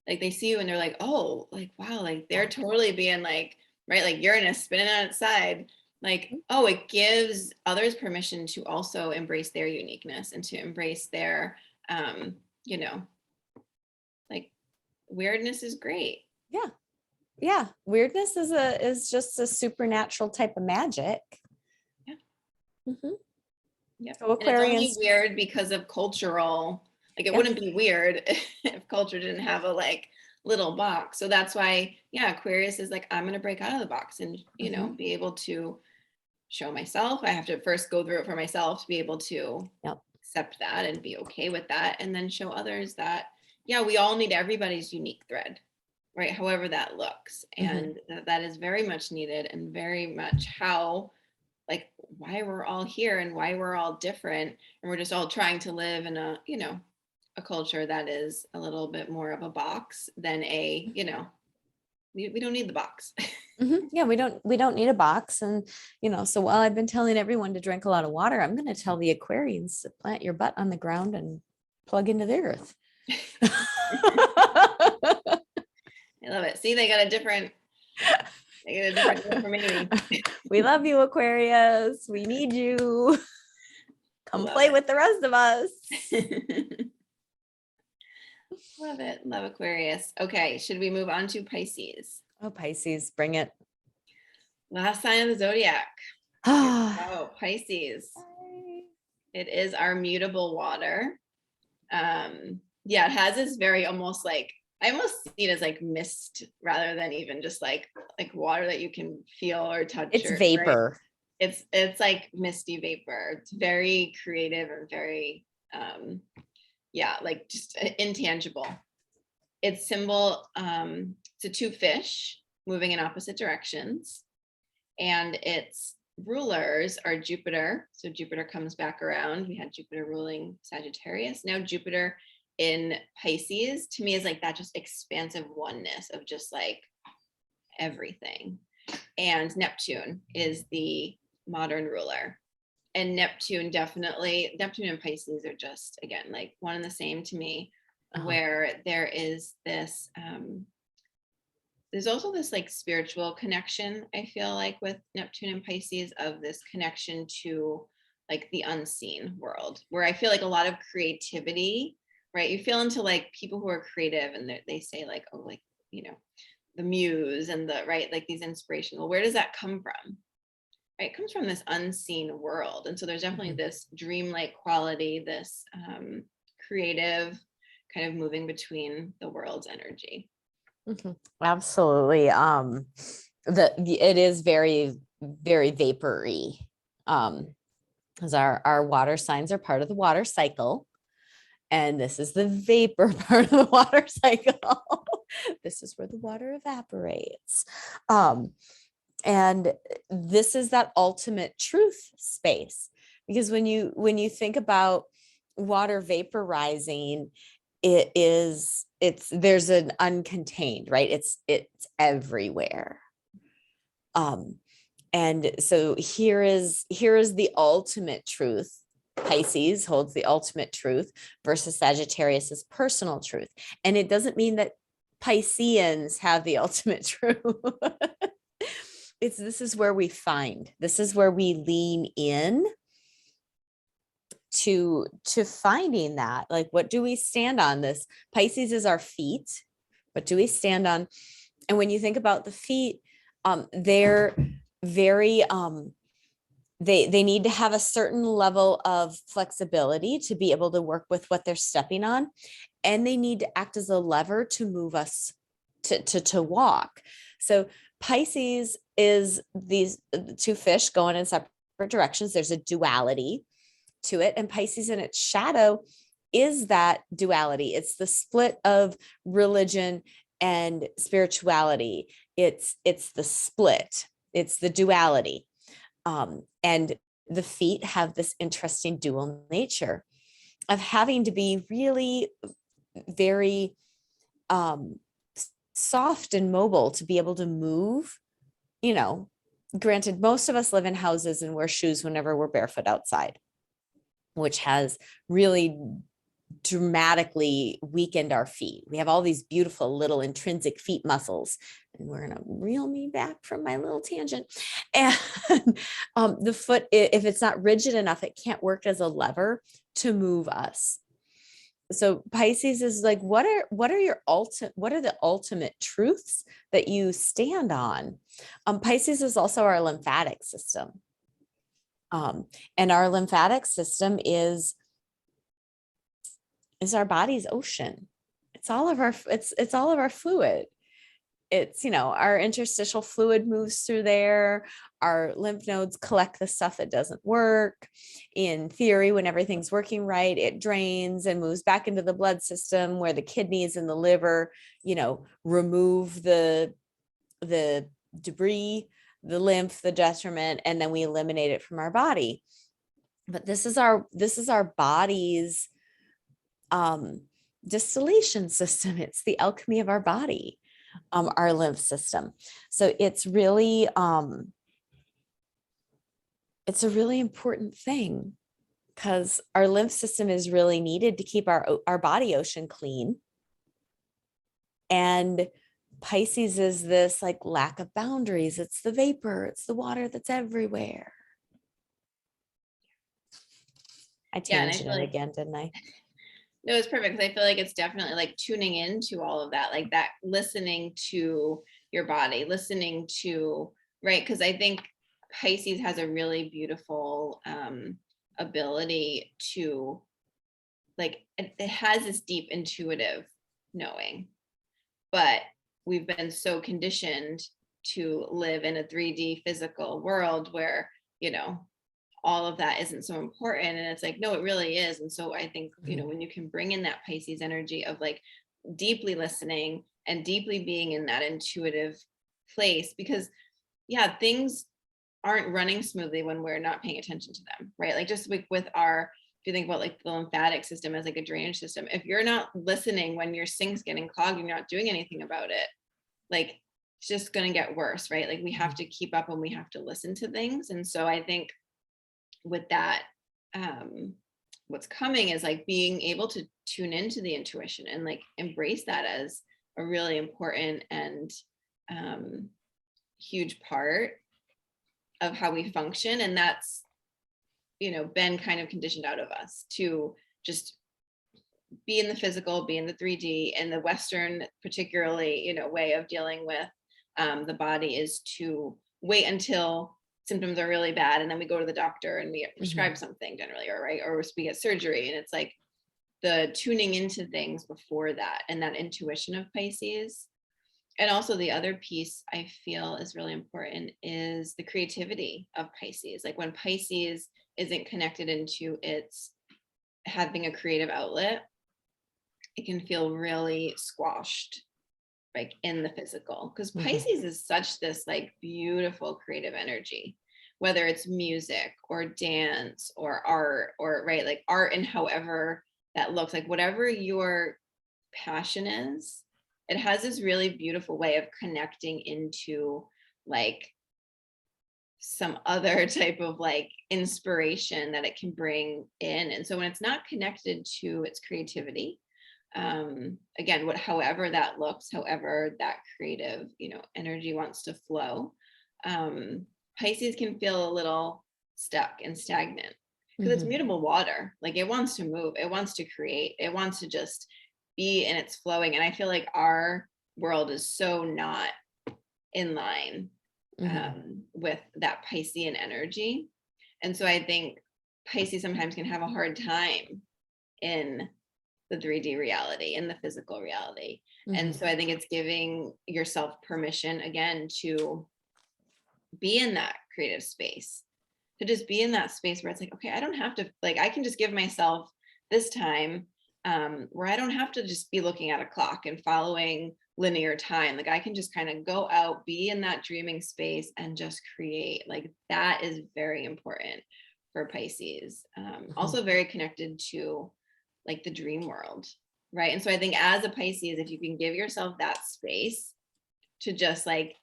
Like they see you and they're like, oh, like, wow, like they're totally being like, right, like Uranus spinning on its side. Like, oh, it gives others permission to also embrace their uniqueness and to embrace their, you know, like weirdness is great. Yeah. Yeah. Weirdness is just a supernatural type of magic. Yeah. Mm-hmm. Yep. So And it's only Aquarians, weird because of cultural, like it wouldn't be weird if culture didn't have a like little box. So that's why, yeah, Aquarius is like, I'm going to break out of the box and, be able to show myself. I have to first go through it for myself to be able to accept that and be okay with that. And then show others that, yeah, we all need everybody's unique thread, right? However that looks. And that is very much needed and very much how, like, why we're all here and why we're all different. And we're just all trying to live in a, a culture that is a little bit more of a box than a, we don't need the box. Yeah, we don't need a box. And, so while I've been telling everyone to drink a lot of water, I'm going to tell the Aquarians to plant your butt on the ground and plug into the earth. I love it. See, they got a different information. We love you, Aquarius. We need you. Come play with the rest of us. Love it. Love Aquarius. Okay, should we move on to Pisces? Oh, Pisces, bring it. Last sign of the zodiac. Oh, Pisces. It is our mutable water. Yeah, it has this very almost like, I almost see it as like mist rather than even just like water that you can feel or touch. It's vapor. Right? It's like misty vapor. It's very creative and very like just intangible. Its symbol, it's a two fish moving in opposite directions, and its rulers are Jupiter. So Jupiter comes back around. We had Jupiter ruling Sagittarius. Now Jupiter in Pisces, to me, is like that just expansive oneness of just like everything. And Neptune is the modern ruler. And Neptune and Pisces are just, again, like one and the same to me, where there is this, there's also this like spiritual connection, I feel like, with Neptune and Pisces, of this connection to like the unseen world, where I feel like a lot of creativity, right? You feel into like people who are creative and they say like, oh, like, the muse and the, right, like these inspiration. Well, where does that come from? Right? It comes from this unseen world. And so there's definitely this dreamlike quality, this creative kind of moving between the world's energy. Absolutely. It is very, very vapory. Because our water signs are part of the water cycle. And this is the vapor part of the water cycle. This is where the water evaporates. And this is that ultimate truth space. Because when you think about water vaporizing, there's an uncontained, right? It's everywhere. And so here is the ultimate truth. Pisces holds the ultimate truth versus Sagittarius's personal truth. And it doesn't mean that Pisceans have the ultimate truth. This is where we lean in to finding that, like, what do we stand on? This Pisces is our feet. What do we stand on? And when you think about the feet, they're very, they need to have a certain level of flexibility to be able to work with what they're stepping on. And they need to act as a lever to move us to walk. So Pisces is these two fish going in separate directions. There's a duality to it. And Pisces in its shadow is that duality. It's the split of religion and spirituality. It's the split. It's the duality. And the feet have this interesting dual nature of having to be really very soft and mobile to be able to move. You know, granted, most of us live in houses and wear shoes whenever we're barefoot outside, which has really dramatically weakened our feet. We have all these beautiful little intrinsic feet muscles, and we're going to reel me back from my little tangent. And the foot, if it's not rigid enough, it can't work as a lever to move us. So Pisces is like, what are the ultimate truths that you stand on? Pisces is also our lymphatic system. And our lymphatic system is our body's ocean. It's all of our fluid. It's, our interstitial fluid moves through there. Our lymph nodes collect the stuff that doesn't work. In theory, when everything's working right, it drains and moves back into the blood system, where the kidneys and the liver, remove the debris, the lymph, the detriment, and then we eliminate it from our body. But this is our body's distillation system. It's the alchemy of our body, our lymph system. So it's really, it's a really important thing, because our lymph system is really needed to keep our body ocean clean. And Pisces is this like lack of boundaries. It's the vapor, it's the water that's everywhere. I tangented again, didn't I? No, it's perfect, because I feel like it's definitely like tuning into all of that, like that, listening to your body, listening to, right? Because I think Pisces has a really beautiful ability to, like, it has this deep intuitive knowing, but we've been so conditioned to live in a 3D physical world where, all of that isn't so important. And it's like, no, it really is. And so I think, when you can bring in that Pisces energy of like deeply listening and deeply being in that intuitive place, because things aren't running smoothly when we're not paying attention to them, right? Like just like with if you think about like the lymphatic system as like a drainage system, if you're not listening when your sink's getting clogged, you're not doing anything about it, like it's just going to get worse, right? Like we have to keep up and we have to listen to things. And so I think with that, what's coming is like being able to tune into the intuition and like embrace that as a really important and huge part of how we function. And that's, been kind of conditioned out of us to just be in the physical, be in the 3D, and the Western particularly, way of dealing with the body is to wait until symptoms are really bad, and then we go to the doctor and we get prescribed something generally, or we get surgery. And it's like the tuning into things before that, and that intuition of Pisces. And also the other piece I feel is really important is the creativity of Pisces. Like when Pisces isn't connected into its having a creative outlet, it can feel really squashed, like in the physical, because Pisces is such this like beautiful creative energy, whether it's music or dance or art, or right, like art, and however that looks, like whatever your passion is, it has this really beautiful way of connecting into like some other type of like inspiration that it can bring in. And so when it's not connected to its creativity, again, however that looks, however that creative, energy wants to flow, Pisces can feel a little stuck and stagnant, because it's mutable water. Like it wants to move, it wants to create, it wants to just be, and it's flowing. And I feel like our world is so not in line with that Piscean energy. And so I think Pisces sometimes can have a hard time in the 3D reality, in the physical reality. And so I think it's giving yourself permission again to be in that creative space, to just be in that space where it's like, okay, I don't have to, like, I can just give myself this time where I don't have to just be looking at a clock and following linear time. Like I can just kind of go out, be in that dreaming space and just create. Like that is very important for Pisces. Also very connected to like the dream world, right? And so I think as a Pisces, if you can give yourself that space to just like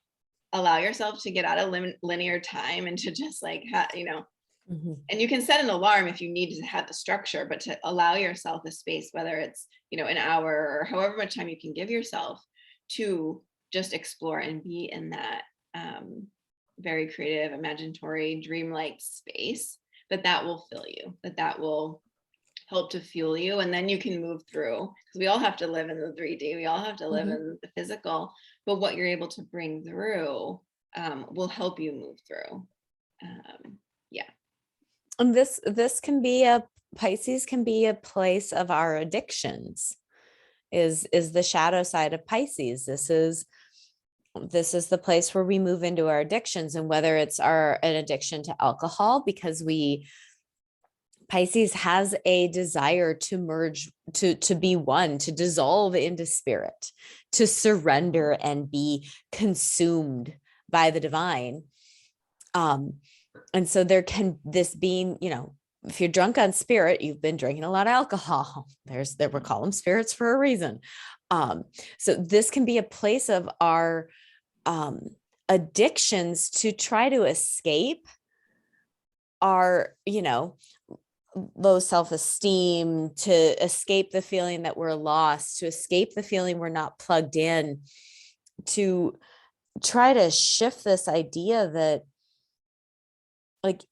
allow yourself to get out of linear time and to just like, and you can set an alarm if you need to have the structure, but to allow yourself a space, whether it's, an hour or however much time you can give yourself to just explore and be in that very creative, imaginatory, dreamlike space, that will fill you, that will help to fuel you. And then you can move through, because we all have to live in the 3D, we all have to live in the physical, but what you're able to bring through will help you move through. And this can be Pisces can be a place of our addictions, is the shadow side of Pisces. This is the place where we move into our addictions, and whether it's an addiction to alcohol, because Pisces has a desire to merge, to be one, to dissolve into spirit, to surrender and be consumed by the divine. And so there can this being, if you're drunk on spirit, you've been drinking a lot of alcohol. We're call them spirits for a reason. So this can be a place of our addictions to try to escape our, low self-esteem, to escape the feeling that we're lost, to escape the feeling we're not plugged in, to try to shift this idea that like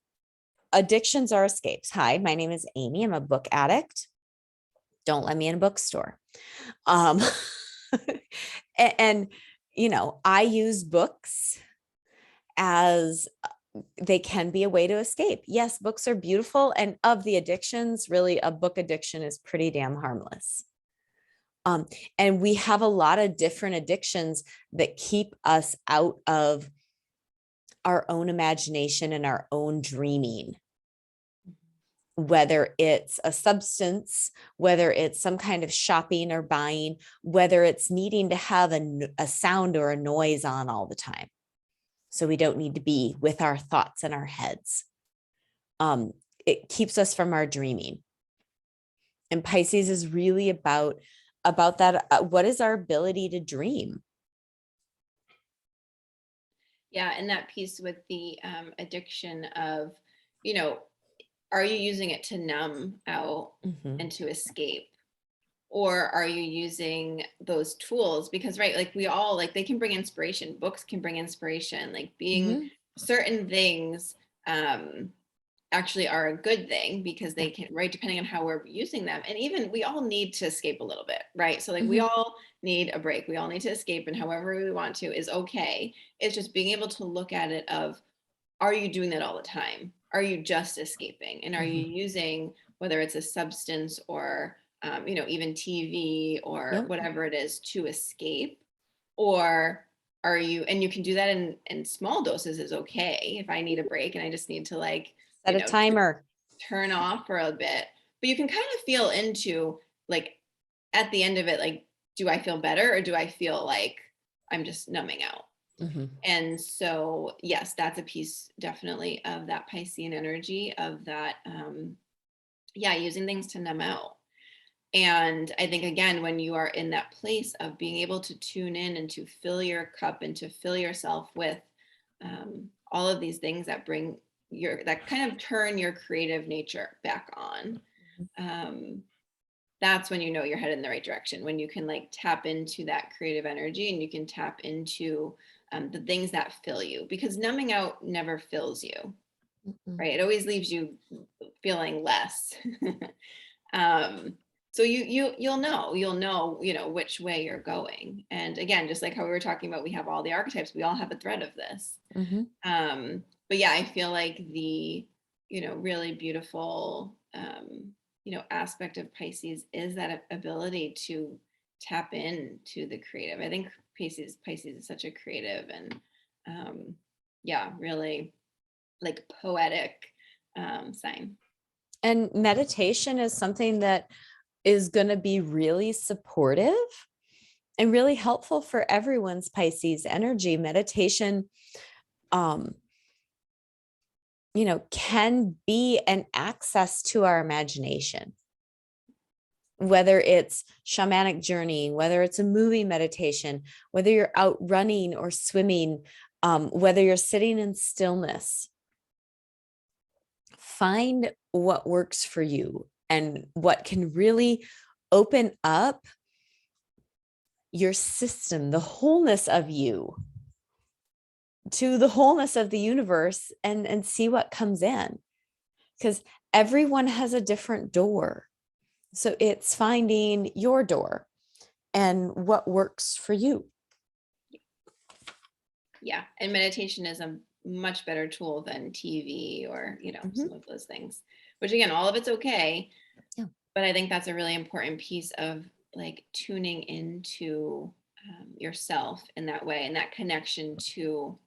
addictions are escapes. Hi, my name is Amiee. I'm a book addict. Don't let me in a bookstore. And I use books as they can be a way to escape. Yes, books are beautiful. And of the addictions, really a book addiction is pretty damn harmless. And we have a lot of different addictions that keep us out of our own imagination and our own dreaming, whether it's a substance, whether it's some kind of shopping or buying, whether it's needing to have a sound or a noise on all the time, so we don't need to be with our thoughts in our heads. It keeps us from our dreaming. And Pisces is really about that. What is our ability to dream? Yeah, and that piece with the addiction of, are you using it to numb out and to escape? Or are you using those tools? Because, right, like we all, like they can bring inspiration. Books can bring inspiration, like being certain things actually are a good thing, because they can, right, depending on how we're using them. And even we all need to escape a little bit, right? So like we all need a break. We all need to escape, and however we want to is okay. It's just being able to look at it of, are you doing that all the time? Are you just escaping? And are you using, whether it's a substance or even TV or whatever it is, to escape? Or are you, and you can do that in small doses is okay. If I need a break and I just need to like set a timer, turn off for a bit, but you can kind of feel into like at the end of it, like, do I feel better, or do I feel like I'm just numbing out? And so, yes, that's a piece definitely of that Piscean energy, of that, using things to numb out. And I think, again, when you are in that place of being able to tune in and to fill your cup and to fill yourself with all of these things that that kind of turn your creative nature back on, that's when you're headed in the right direction, when you can like tap into that creative energy, and you can tap into the things that fill you, because numbing out never fills you, right? It always leaves you feeling less. So you'll know, which way you're going. And again, just like how we were talking about, we have all the archetypes, we all have a thread of this. But yeah, I feel like the, really beautiful, aspect of Pisces is that ability to tap into the creative. I think Pisces is such a creative and, yeah, really like poetic sign. And meditation is something that is going to be really supportive and really helpful for everyone's Pisces energy. Meditation, can be an access to our imagination, whether it's shamanic journeying, whether it's a moving meditation, whether you're out running or swimming, whether you're sitting in stillness. Find what works for you and what can really open up your system, the wholeness of you, to the wholeness of the universe, and see what comes in. Because everyone has a different door. So it's finding your door and what works for you. Yeah. And meditation is a much better tool than TV or, some of those things, which again, all of it's okay. Yeah. But I think that's a really important piece of like tuning into yourself in that way, and that connection to,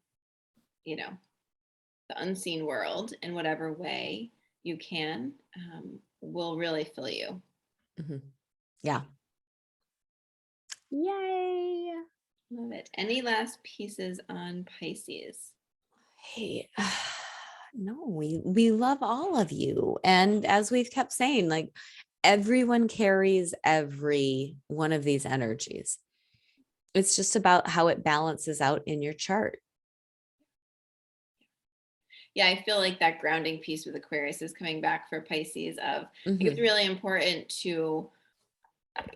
the unseen world in whatever way you can, will really fill you. Yeah. Yay. Love it. Any last pieces on Pisces? Hey, no, we love all of you. And as we've kept saying, like everyone carries every one of these energies. It's just about how it balances out in your chart. Yeah, I feel like that grounding piece with Aquarius is coming back for Pisces of, I think it's really important to,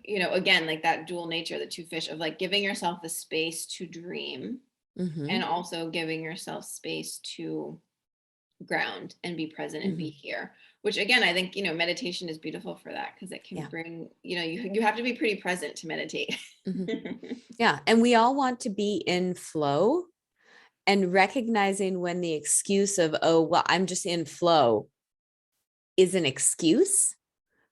again, like that dual nature, the two fish of like giving yourself the space to dream and also giving yourself space to ground and be present and be here, which again, I think, meditation is beautiful for that because it can bring, you have to be pretty present to meditate. Yeah. And we all want to be in flow, and recognizing when the excuse of, oh, well, I'm just in flow is an excuse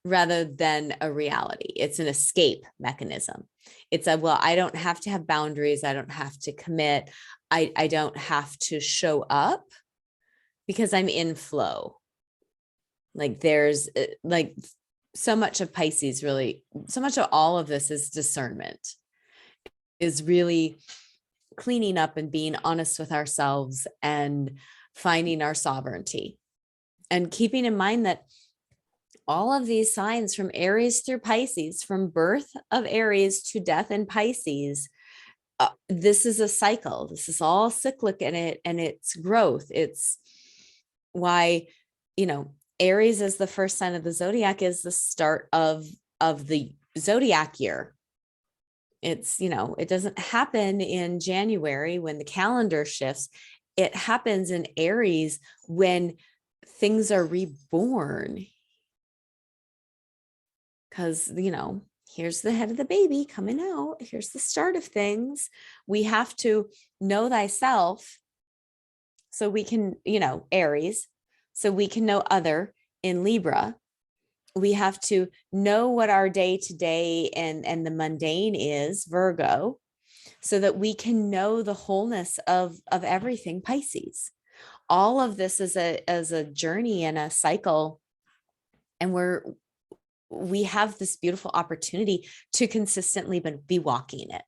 rather than a reality. It's an escape mechanism. It's a, well, I don't have to have boundaries. I don't have to commit. I don't have to show up because I'm in flow. Like there's like so much of Pisces, really, so much of all of this is discernment, is really cleaning up and being honest with ourselves and finding our sovereignty, and keeping in mind that all of these signs from Aries through Pisces, from birth of Aries to death in Pisces, this is a cycle. This is all cyclic in it, and it's growth. It's why, Aries is the first sign of the zodiac, is the start of the zodiac year. It's, it doesn't happen in January when the calendar shifts. It happens in Aries when things are reborn. Because, here's the head of the baby coming out. Here's the start of things. We have to know thyself so we can, Aries, so we can know other in Libra. We have to know what our day to day and the mundane is, Virgo, so that we can know the wholeness of everything, Pisces. All of this is a journey and a cycle. And we have this beautiful opportunity to consistently be walking it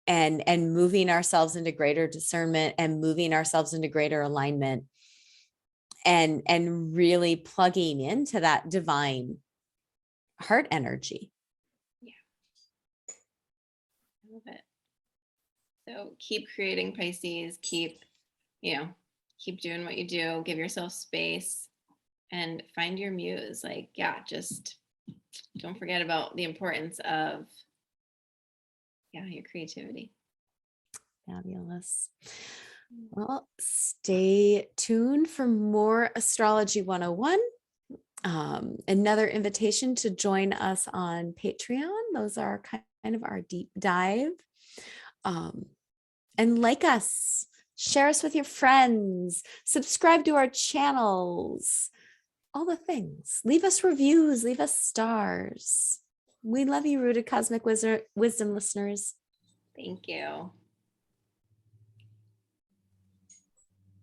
and moving ourselves into greater discernment and moving ourselves into greater alignment, and really plugging into that divine heart energy. Yeah. I love it. So keep creating, Pisces, keep doing what you do, give yourself space and find your muse. Like, yeah, just don't forget about the importance of, your creativity. Fabulous. Well, stay tuned for more Astrology 101. Another invitation to join us on Patreon. Those are kind of our deep dive. And like us, share us with your friends, subscribe to our channels, all the things. Leave us reviews, leave us stars. We love you, Rooted Cosmic Wisdom listeners. Thank you.